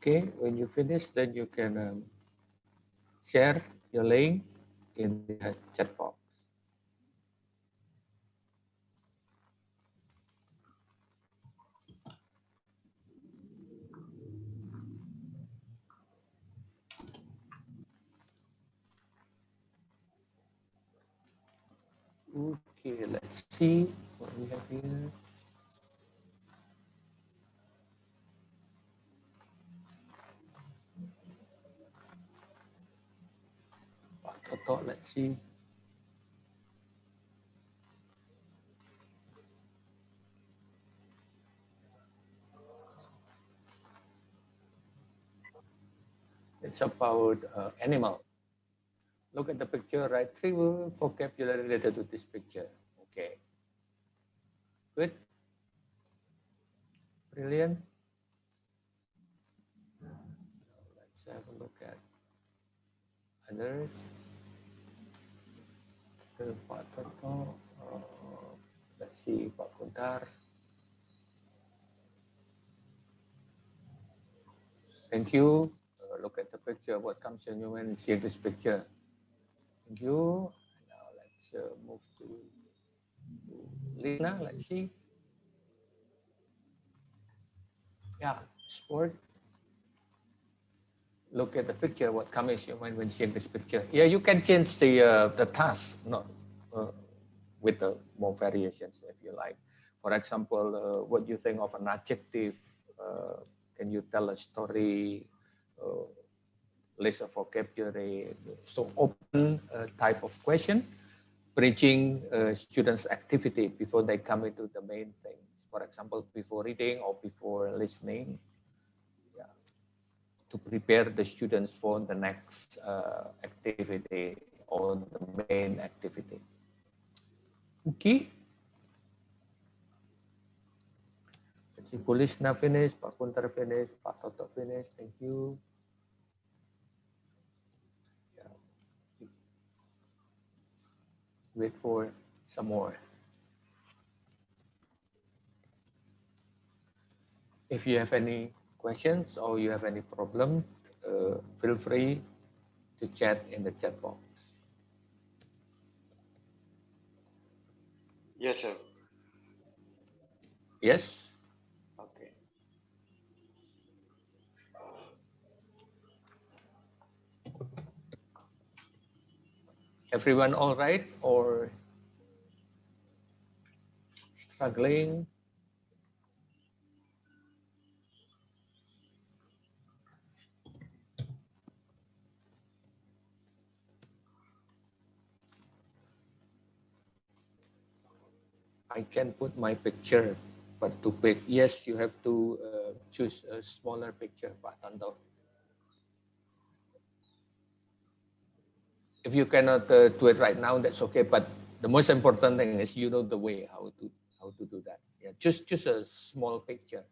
Okay, when you finish, then you can share your link in the chat box. Okay, let's see what we have here. Let's see. It's about animal. Look at the picture, right? Three vocabulary related to this picture. Okay. Good. Brilliant. Let's have a look at others. Pak Toto. Let's see, Pak Kuntar. Thank you. Look at the picture. What comes in your mind? See this picture. Thank you. Now let's move to Lina. Let's see. Yeah, sport. Look at the picture. What comes in your mind when seeing this picture? Yeah, you can change the task, not with more variations if you like. For example, what do you think of an adjective? Can you tell a story? List of vocabulary. So open type of question, bridging students' activity before they come into the main thing. For example, before reading or before listening, yeah, to prepare the students for the next activity or the main activity. Okay. Let's see, Kulishna finished, Pak Kuntar finished, Pak Toto finished. Thank you. wait for some more. If you have any questions or you have any problem, feel free to chat in the chat box. Yes, sir. Yes? Okay. Everyone all right or struggling? I can put my picture, but too big. Yes, you have to choose a smaller picture, Pak Tanto. If you cannot do it right now, that's okay. But the most important thing is you know the way how to do that. Yeah, just a small picture,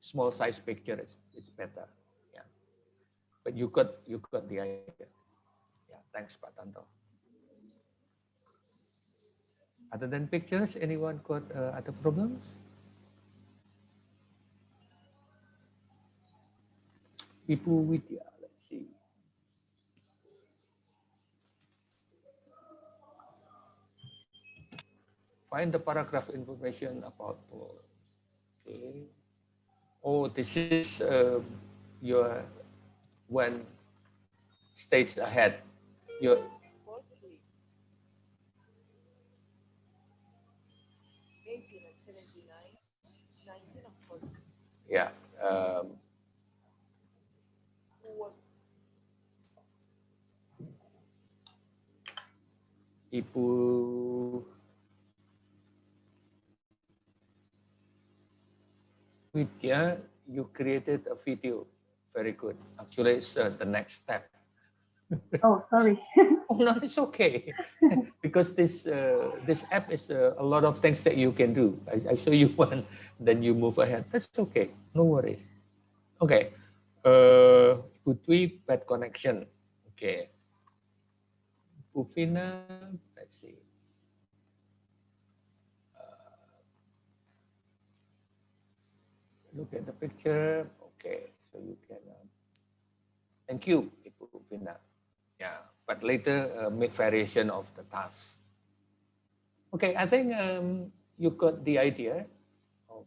small size picture. It's better. Yeah, but you got the idea. Yeah, thanks, Pak Tanto. Other than pictures, anyone got other problems? Ibu Widya, let's see. Find the paragraph information about Paul. Okay. Oh, this is your one stage ahead. Your yeah. Ibu Widya, you created a video. Very good. Actually, it's the next step. Oh, sorry. Oh no, it's okay. Because this app is a lot of things that you can do. I show you one, then you move ahead. That's okay. No worries. Okay. Putwi, bad connection. Okay. Pufina, let's see. Look at the picture. Okay, so you can. Thank you, Ibu Pufina. Yeah, but later make variation of the task. Okay, I think you got the idea of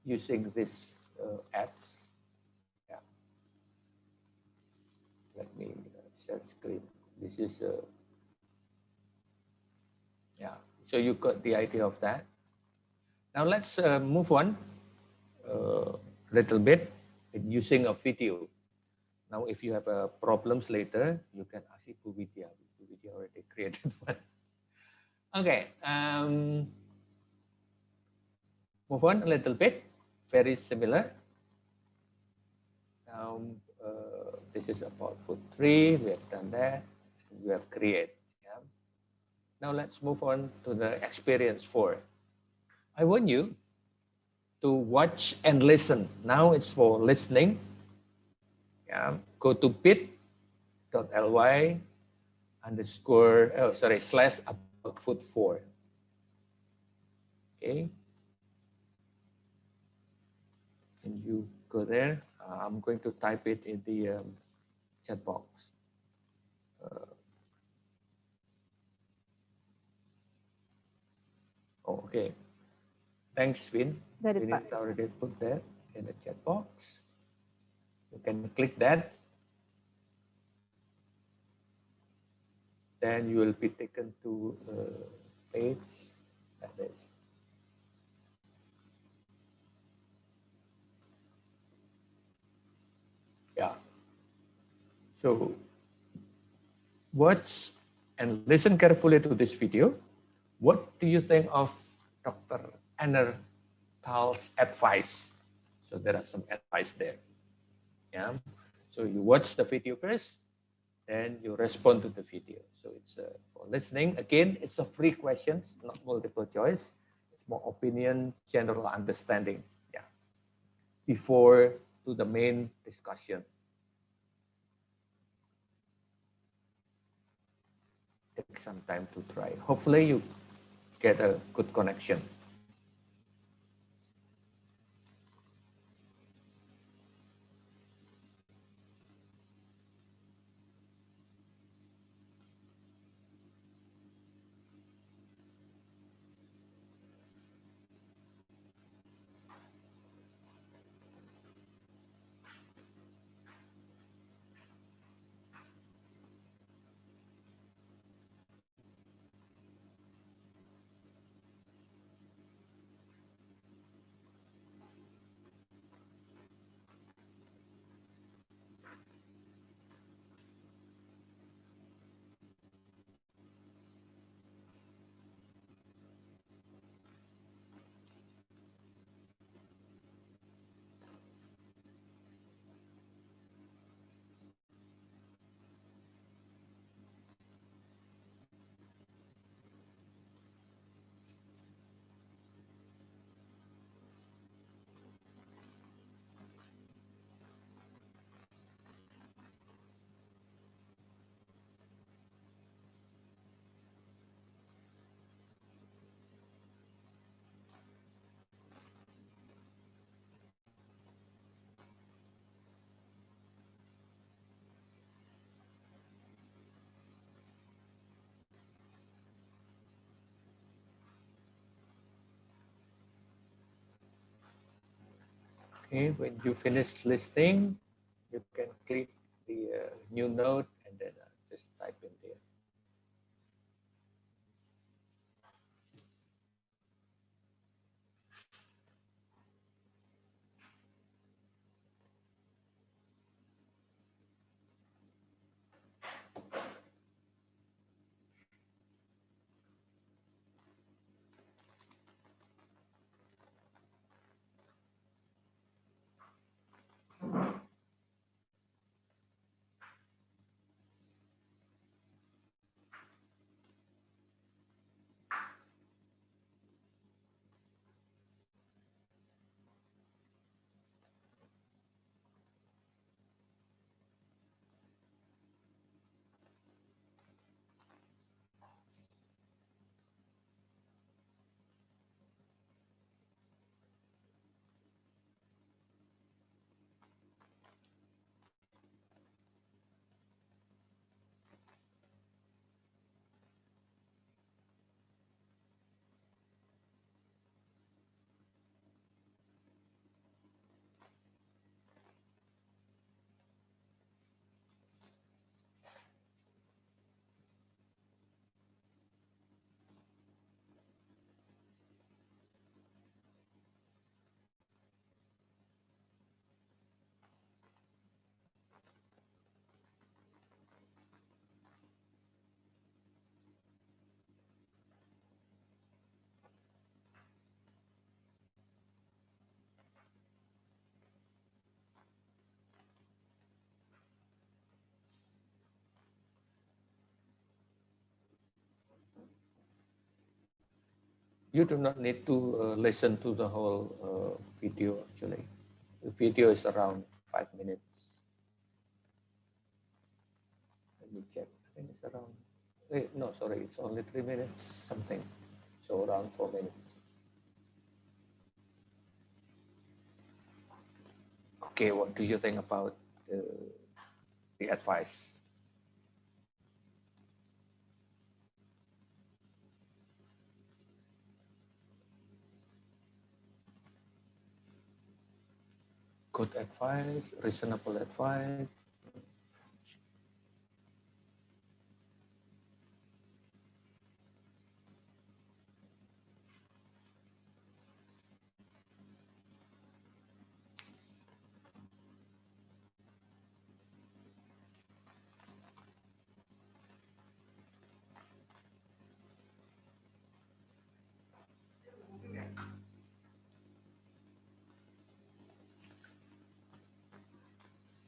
using this apps. Yeah. Let me share screen. This is yeah. So you got the idea of that. Now let's move on a little bit in using a video. Now, if you have problems later, you can ask Ibu Widya. Ibu Widya already created one. Okay. Move on a little bit. Very similar. Now, this is about food 3. We have done that. We have create. Yeah. Now, let's move on to the experience 4. I want you to watch and listen. Now it's for listening. Yeah. Go to bit.ly / about food 4. Okay. And you go there. I'm going to type it in the chat box. Okay. Thanks, Vin. Vin is already put that in the chat box. You can click that. Then you will be taken to a page like this. Yeah. So watch and listen carefully to this video. What do you think of Dr. Thal's advice? So there are some advice there. Yeah. So you watch the video first, then you respond to the video. So it's for listening. Again, it's a free questions, not multiple choice. It's more opinion, general understanding. Yeah. Before to the main discussion. take some time to try. Hopefully you get a good connection. Okay, when you finish listening, you can click the new note and then just type in there. You do not need to listen to the whole video actually. The video is around 5 minutes. Let me check. I think it's around, no, sorry, it's only 3 minutes something. So around 4 minutes. Okay, what do you think about the advice? Good advice, reasonable advice.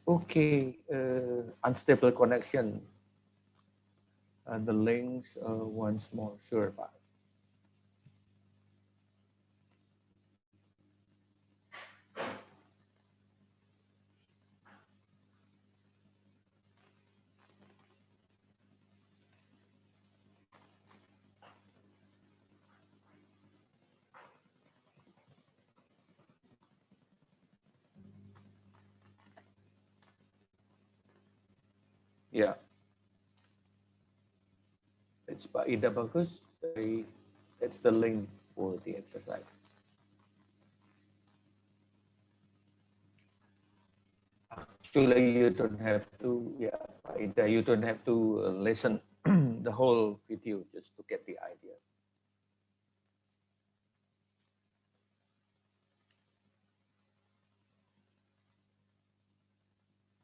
Okay, unstable connection. The links once more, sure, Pak. Yeah, it's Pak Ida bagus. That's the link for the exercise. Actually, you don't have to, yeah, Pak Ida, you don't have to listen the whole video just to get the idea.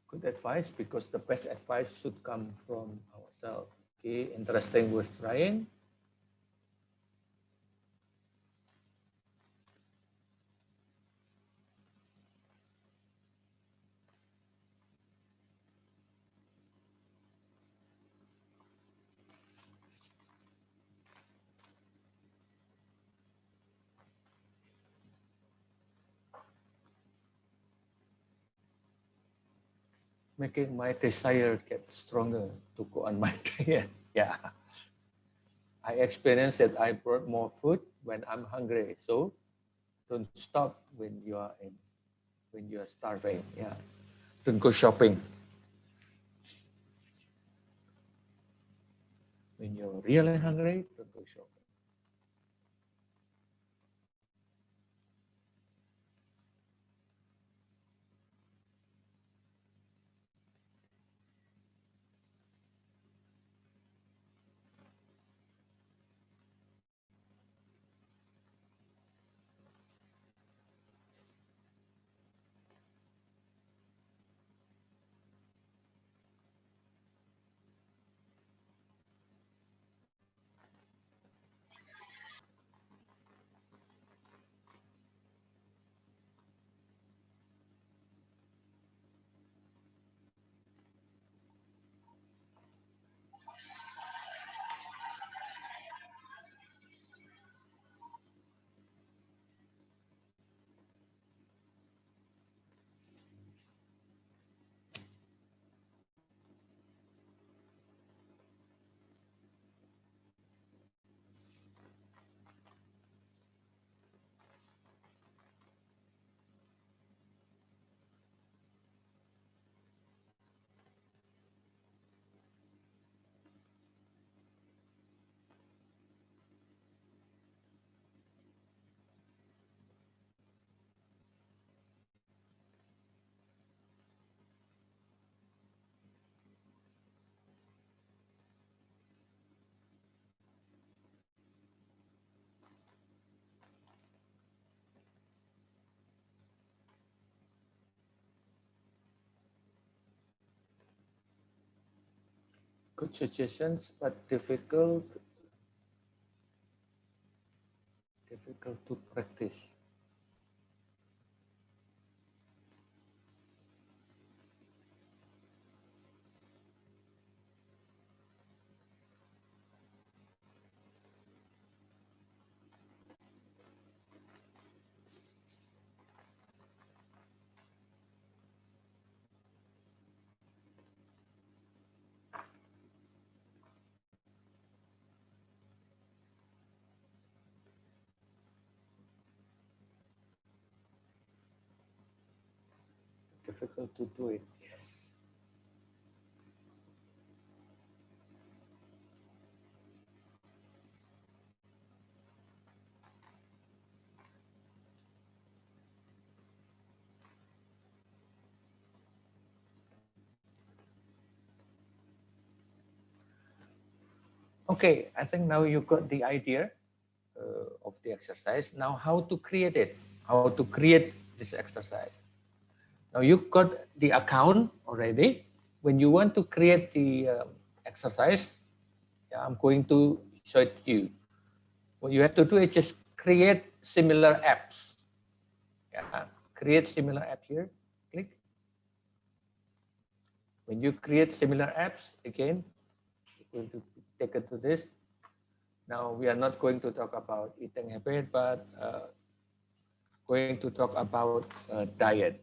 Good advice, because the best advice should come from ourselves. Okay, interesting, worth trying. Making my desire get stronger to go on my diet. Yeah, I experienced that I brought more food when I'm hungry. So don't stop when you are starving. Yeah, don't go shopping. When you're really hungry, don't go shopping. Good suggestions, but difficult to practice. Difficult to do it. Yes. Okay, I think now you got the idea of the exercise. Now, how to create it? How to create this exercise? Now you got the account already. When you want to create the exercise, yeah, I'm going to show it to you. What you have to do is just create similar apps. Yeah, create similar app here. Click. When you create similar apps, again, you're going to take it to this. Now we are not going to talk about eating habit, but going to talk about diet.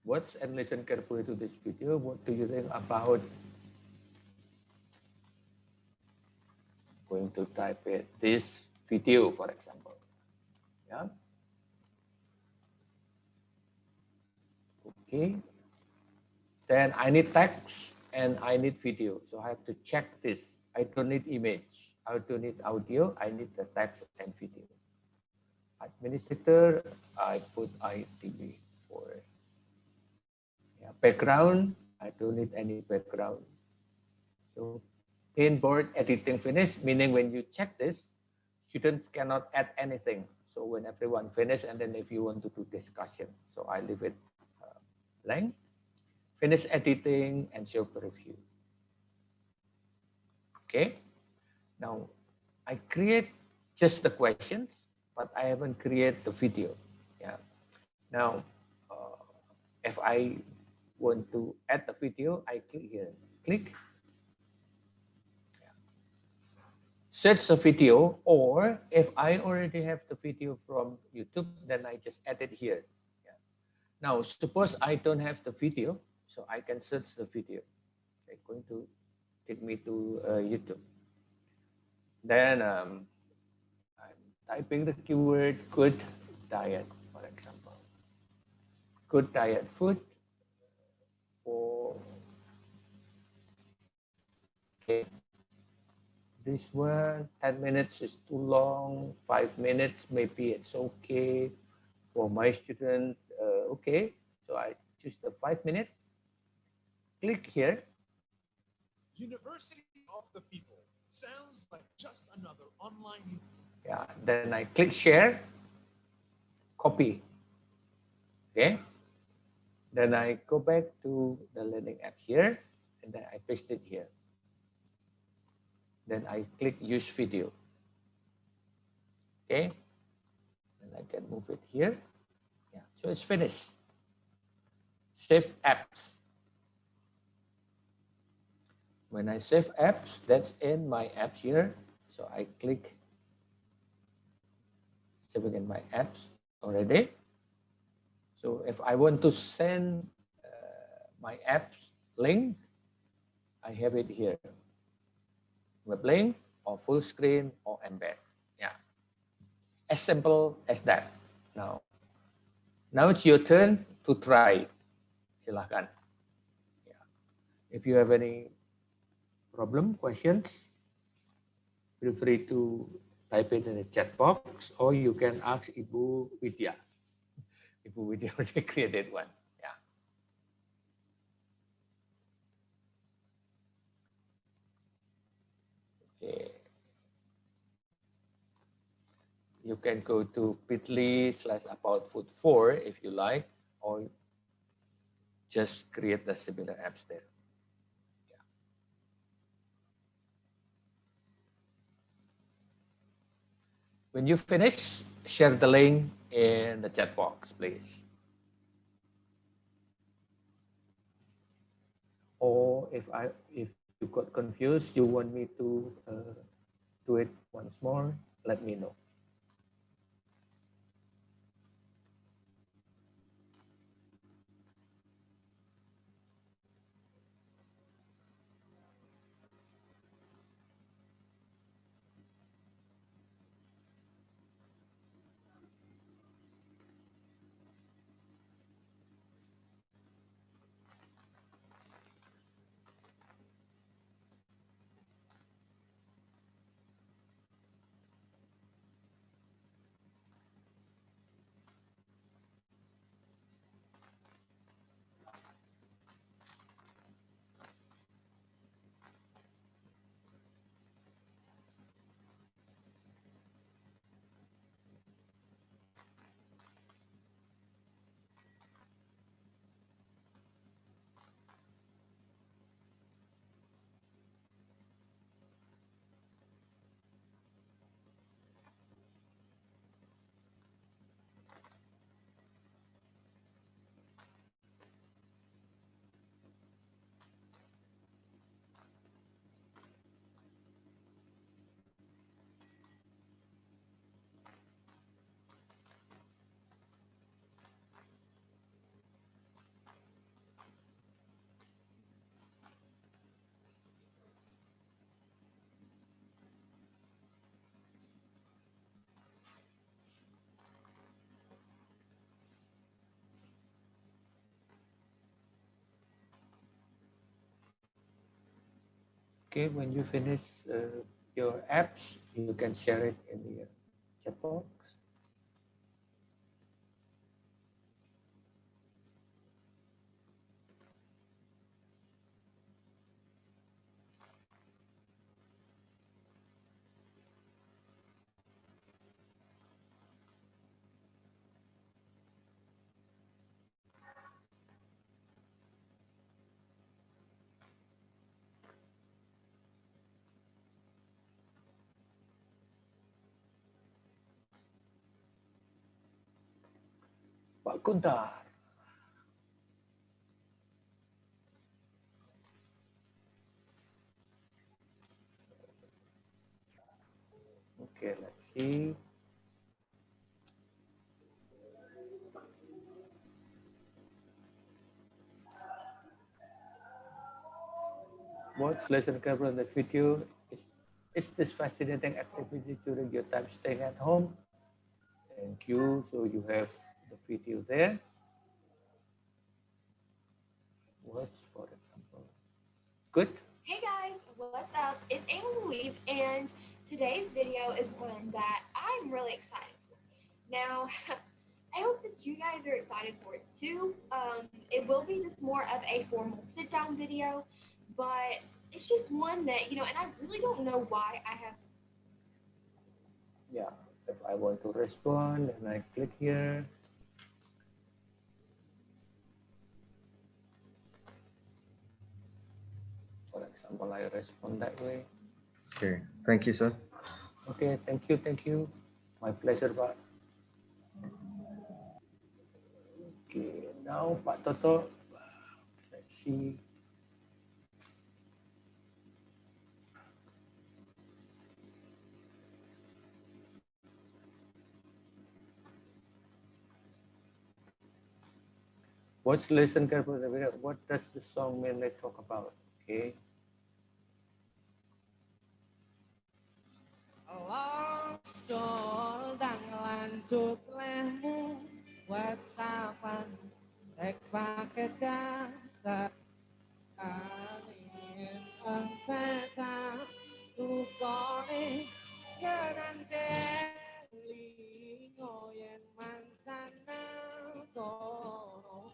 Watch and listen carefully to this video. What do you think about? Going to type it this video, for example. Yeah. Okay. Then I need text and I need video. So I have to check this. I don't need image. I don't need audio. I need the text and video. Administrator, I put ITB for background. I don't need any background. So paint board editing finished, meaning when you check this, students cannot add anything. So when everyone finish, and then if you want to do discussion, so I leave it blank. Finish editing and show preview. Okay. Now I create just the questions, but I haven't created the video. Yeah. Now, if I want to add the video, I click here. Click. Search the video, or if I already have the video from YouTube, then I just add it here. Yeah. Now, suppose I don't have the video, so I can search the video. It's going to take me to YouTube. Then I'm typing the keyword good diet, for example. Good diet food for okay. This one, 10 minutes is too long, 5 minutes, maybe it's okay for my student. Okay, so I choose the 5 minutes, click here. University of the People sounds like just another online. Yeah, then I click share, copy. Okay, then I go back to the learning app here, and then I paste it here. Then I click use video. Okay, and I can move it here. Yeah, so it's finished. Save apps. When I save apps, that's in my app here. So I click saving in my apps already. So if I want to send my apps link, I have it here. Web link or full screen or embed. Yeah, as simple as that. Now it's your turn to try. Silakan. Yeah. If you have any problem, questions, feel free to type it in the chat box, or you can ask Ibu Widya. Ibu Widya already created one. Yeah. Okay. You can go to bit.ly/aboutfood4 if you like, or just create the similar apps there. Yeah. When you finish, share the link in the chat box, please. Or if you got confused, you want me to do it once more, let me know. Okay, when you finish your apps, you can share it in the chat box. Pak Kuntar. Okay, let's see. Watch lesson cover on the video. Is this fascinating activity during your time staying at home? Thank you. So you have the video there. Watch, for example. Good. Hey guys, what's up? It's Amy Louise, and today's video is one that I'm really excited for. Now, I hope that you guys are excited for it too. It will be just more of a formal sit-down video, but it's just one that, and I really don't know why I have. Yeah, if I want to respond, and I click here. For example, I respond that way. Okay, thank you, sir. Okay, thank you, thank you. My pleasure, Pak. Okay, now Pak Toto, let's see. Watch, listen carefully. What does the song mainly talk about? Okay. Stol dan lanjut lemu WhatsAppan cek paket data angin enteta tukone kenan deli ngoyen mantana kono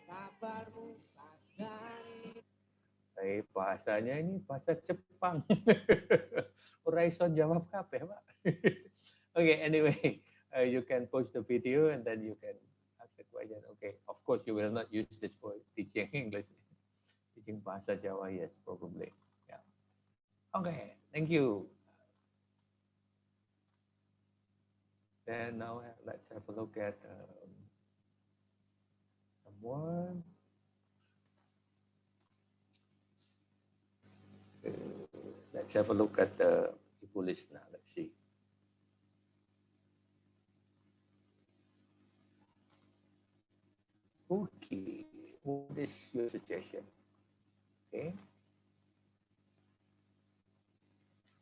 kabarmu sadari. Bahasanya ini bahasa Jepang. Ora iso jawab kabeh, Pak. Okay, anyway, you can post the video and then you can ask the question. Okay, of course you will not use this for teaching English. Teaching bahasa Jawa, yes, probably. Yeah. Okay, thank you. Then now let's have a look at someone. Let's have a look at the Ibu Lisna. Let's see. Okay, what is your suggestion? Okay.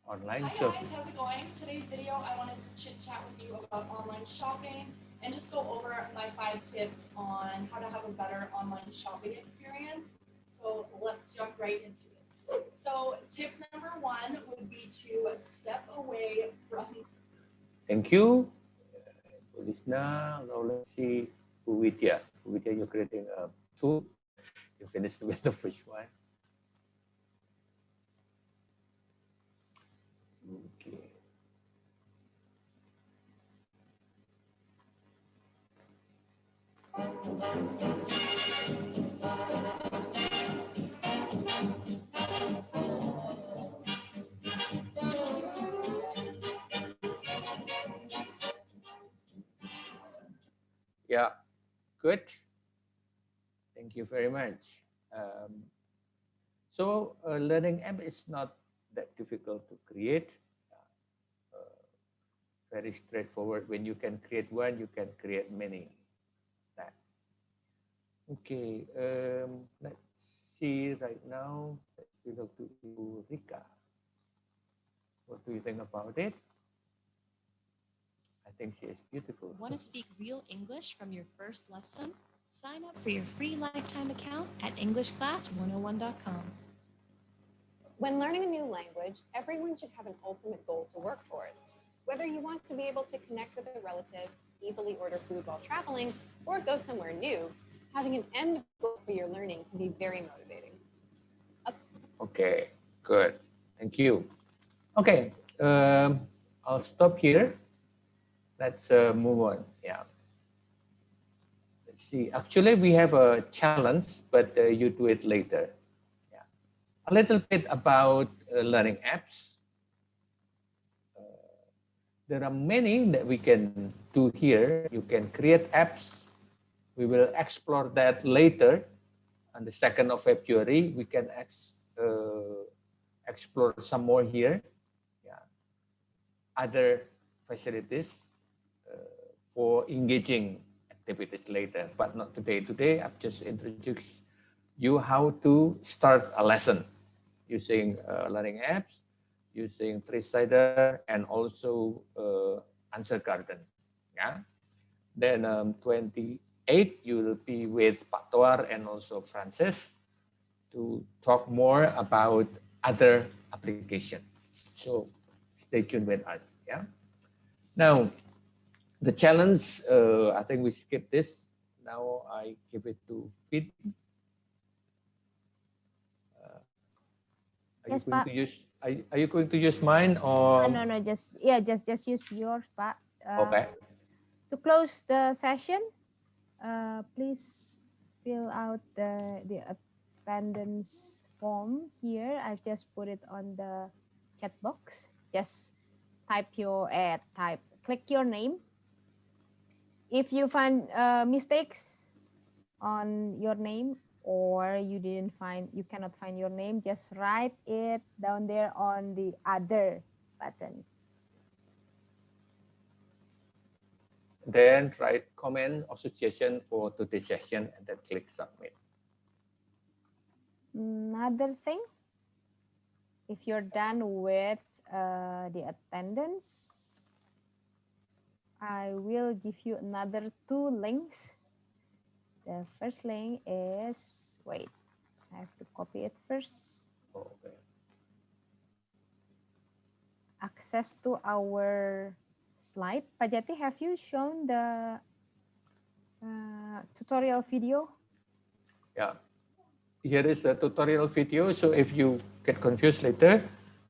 Online Hi shopping. guys, how's it going? Today's video, I wanted to chit chat with you about online shopping and just go over my 5 tips on how to have a better online shopping experience. So let's jump right into it. So tip number 1 would be to step away from. Thank you, Lisna. Now let's see Widya. Widya, you're creating a tool. You finished with the first one. Okay. Yeah, good. Thank you very much. So a learning app is not that difficult to create. Very straightforward. When you can create one, you can create many. That. Okay, let's see right now. We look to Rika. What do you think about it? I think she is beautiful. Want to speak real English from your first lesson? Sign up for your free lifetime account at EnglishClass101.com. When learning a new language, everyone should have an ultimate goal to work towards. Whether you want to be able to connect with a relative, easily order food while traveling, or go somewhere new, having an end goal for your learning can be very motivating. Okay, good. Thank you. Okay, I'll stop here. Let's move on. Yeah. Let's see. Actually, we have a challenge, but you do it later. Yeah. A little bit about learning apps. There are many that we can do here. You can create apps. We will explore that later. On the 2nd of February, we can explore some more here. Yeah. Other facilities for engaging activities later, but not today. Today, I've just introduced you how to start a lesson using learning apps, using three-sider, and also Answergarden. Yeah. Then 28, you will be with Pak Toar and also Francis to talk more about other applications. So stay tuned with us. Yeah. Now, the challenge, I think we skip this. Now I give it to Fit. Yes, Pak. Are you going to use mine or? No, just use yours, Pak. Okay. To close the session, please fill out the attendance form here. I've just put it on the chat box. Just click your name. If you find mistakes on your name, or you cannot find your name, just write it down there on the other button. Then write comment or suggestion for today's session and then click submit. Another thing, if you're done with the attendance, I will give you another 2 links. The first link is, wait, I have to copy it first. Okay. Access to our slide. Pak Jati, have you shown the tutorial video? Yeah. Here is a tutorial video. So if you get confused later,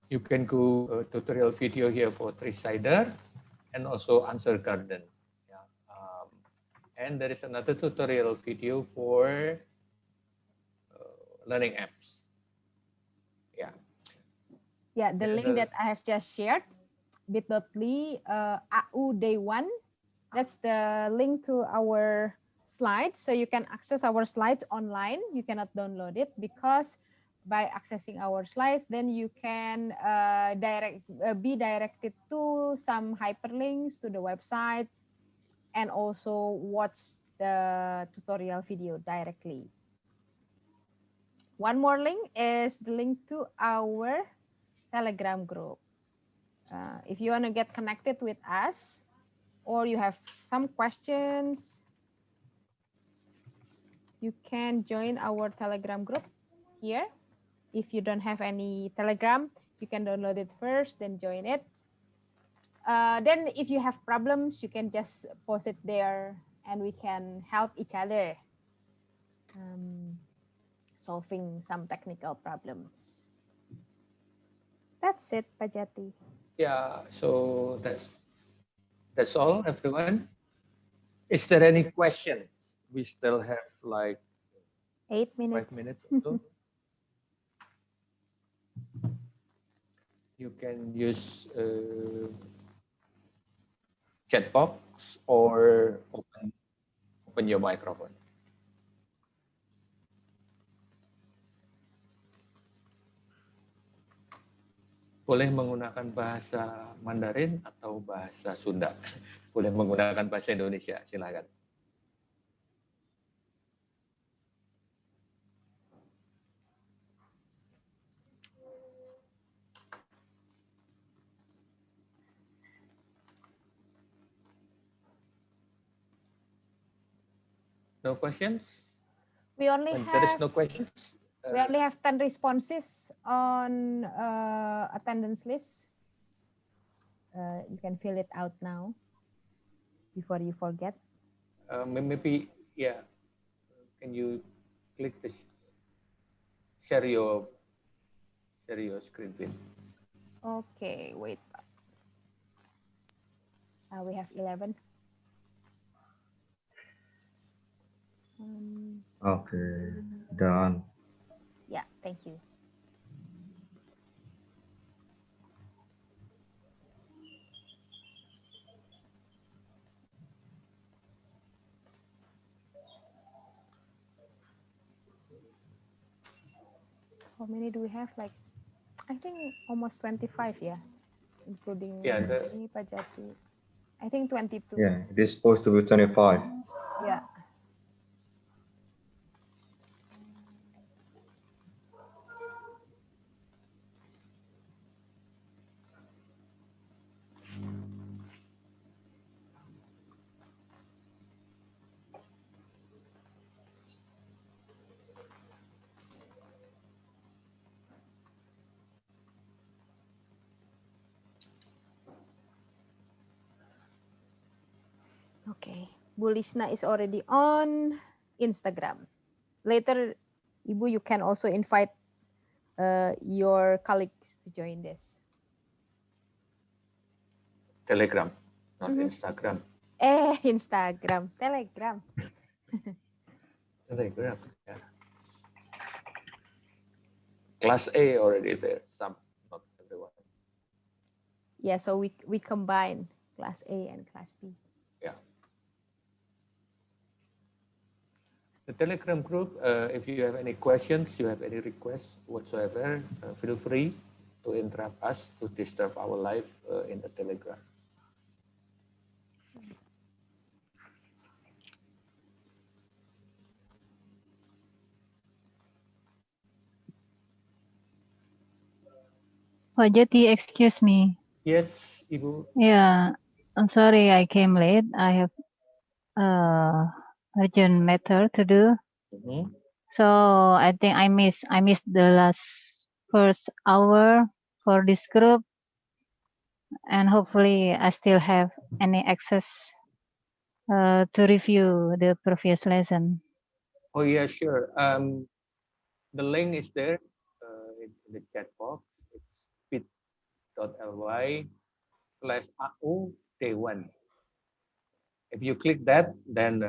you can go tutorial video here for three-sider and also Answergarden. Yeah. And there is another tutorial video for learning apps. Yeah. Yeah, the link that I have just shared, bit.ly AU Day1. That's the link to our slides. So you can access our slides online. You cannot download it because by accessing our slides, then you can be directed to some hyperlinks to the websites and also watch the tutorial video directly. One more link is the link to our Telegram group. If you want to get connected with us or you have some questions, you can join our Telegram group here. If you don't have any Telegram, you can download it first, then join it. Then if you have problems, you can just post it there and we can help each other solving some technical problems. That's it, Pak Jati. Yeah, so that's all, everyone. Is there any questions? We still have like 8 minutes. 5 minutes or so. You can use chat box or open your microphone. Boleh menggunakan bahasa Mandarin atau bahasa Sunda. Boleh menggunakan bahasa Indonesia, silakan. No questions? We only When there is have no questions, We only have 10 responses on attendance list. You can fill it out now before you forget. Maybe, yeah. Can you click this? Share your screen, please. Okay, wait. We have 11. Okay, done. Yeah, thank you. How many do we have? Like, I think almost 25, yeah, including me, Pajati. I think 22. Yeah, it is supposed to be 25. Yeah. Okay, Bu Lisna is already on Instagram. Later, Ibu, you can also invite your colleagues to join this. Telegram, not Instagram. Instagram, Telegram. Telegram, yeah. Class A already there, some, not everyone. Yeah, so we combine Class A and Class B. Yeah. The Telegram group, if you have any questions, you have any requests whatsoever, feel free to interrupt us, to disturb our life in the Telegram. Pak Jati, excuse me. Yes, Ibu. Yeah, I'm sorry I came late. I have urgent matter to do. So I think I missed the last first hour for this group, and hopefully I still have any access to review the previous lesson. Oh yeah, sure. The link is there in the chat box. It's bit.ly/AU Day1. If you click that, then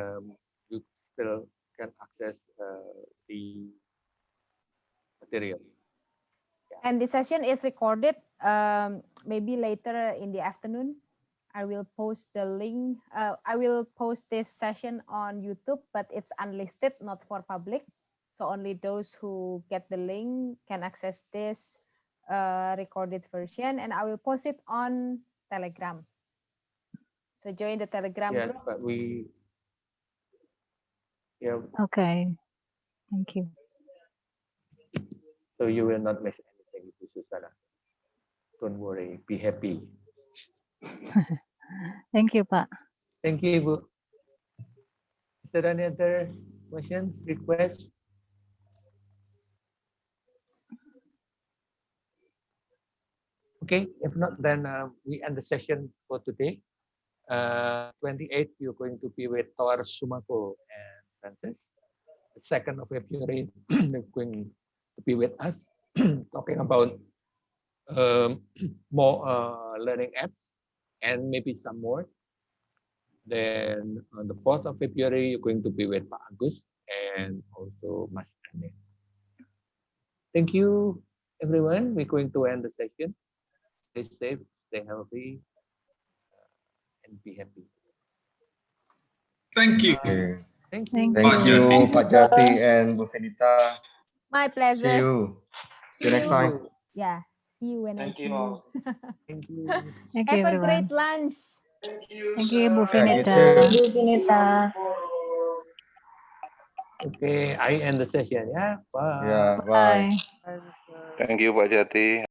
you still can access the material. And the session is recorded. Maybe later in the afternoon, I will post the link. I will post this session on YouTube, but it's unlisted, not for public. So only those who get the link can access this recorded version, and I will post it on Telegram. So join the Telegram Yeah, group. but Okay, thank you. So you will not miss anything, Ibu Susana. Don't worry, be happy. Thank you, Pak. Thank you, Ibu. Is there any other questions, requests? Okay, if not, then we end the session for today. 28th, you're going to be with Tor Sumako and Francis. The 2nd of February, they're going to be with us, talking about more learning apps and maybe some more. Then on the 4th of February, you're going to be with Pak Agus and also Mas Ane. Thank you, everyone. We're going to end the session. Stay safe, stay healthy, and be happy. Thank you. Thank you. Thank you, Pak Jati and Bu Finita. My pleasure. See you. See you next time. Yeah, see you when I see you. Thank you. Thank you, Have a everyone. great lunch. Thank you, Bu Yeah, you Finita. too. Finita. Okay, I end the session. Yeah, bye. Yeah, bye. Bye. Thank you, Pak Jati.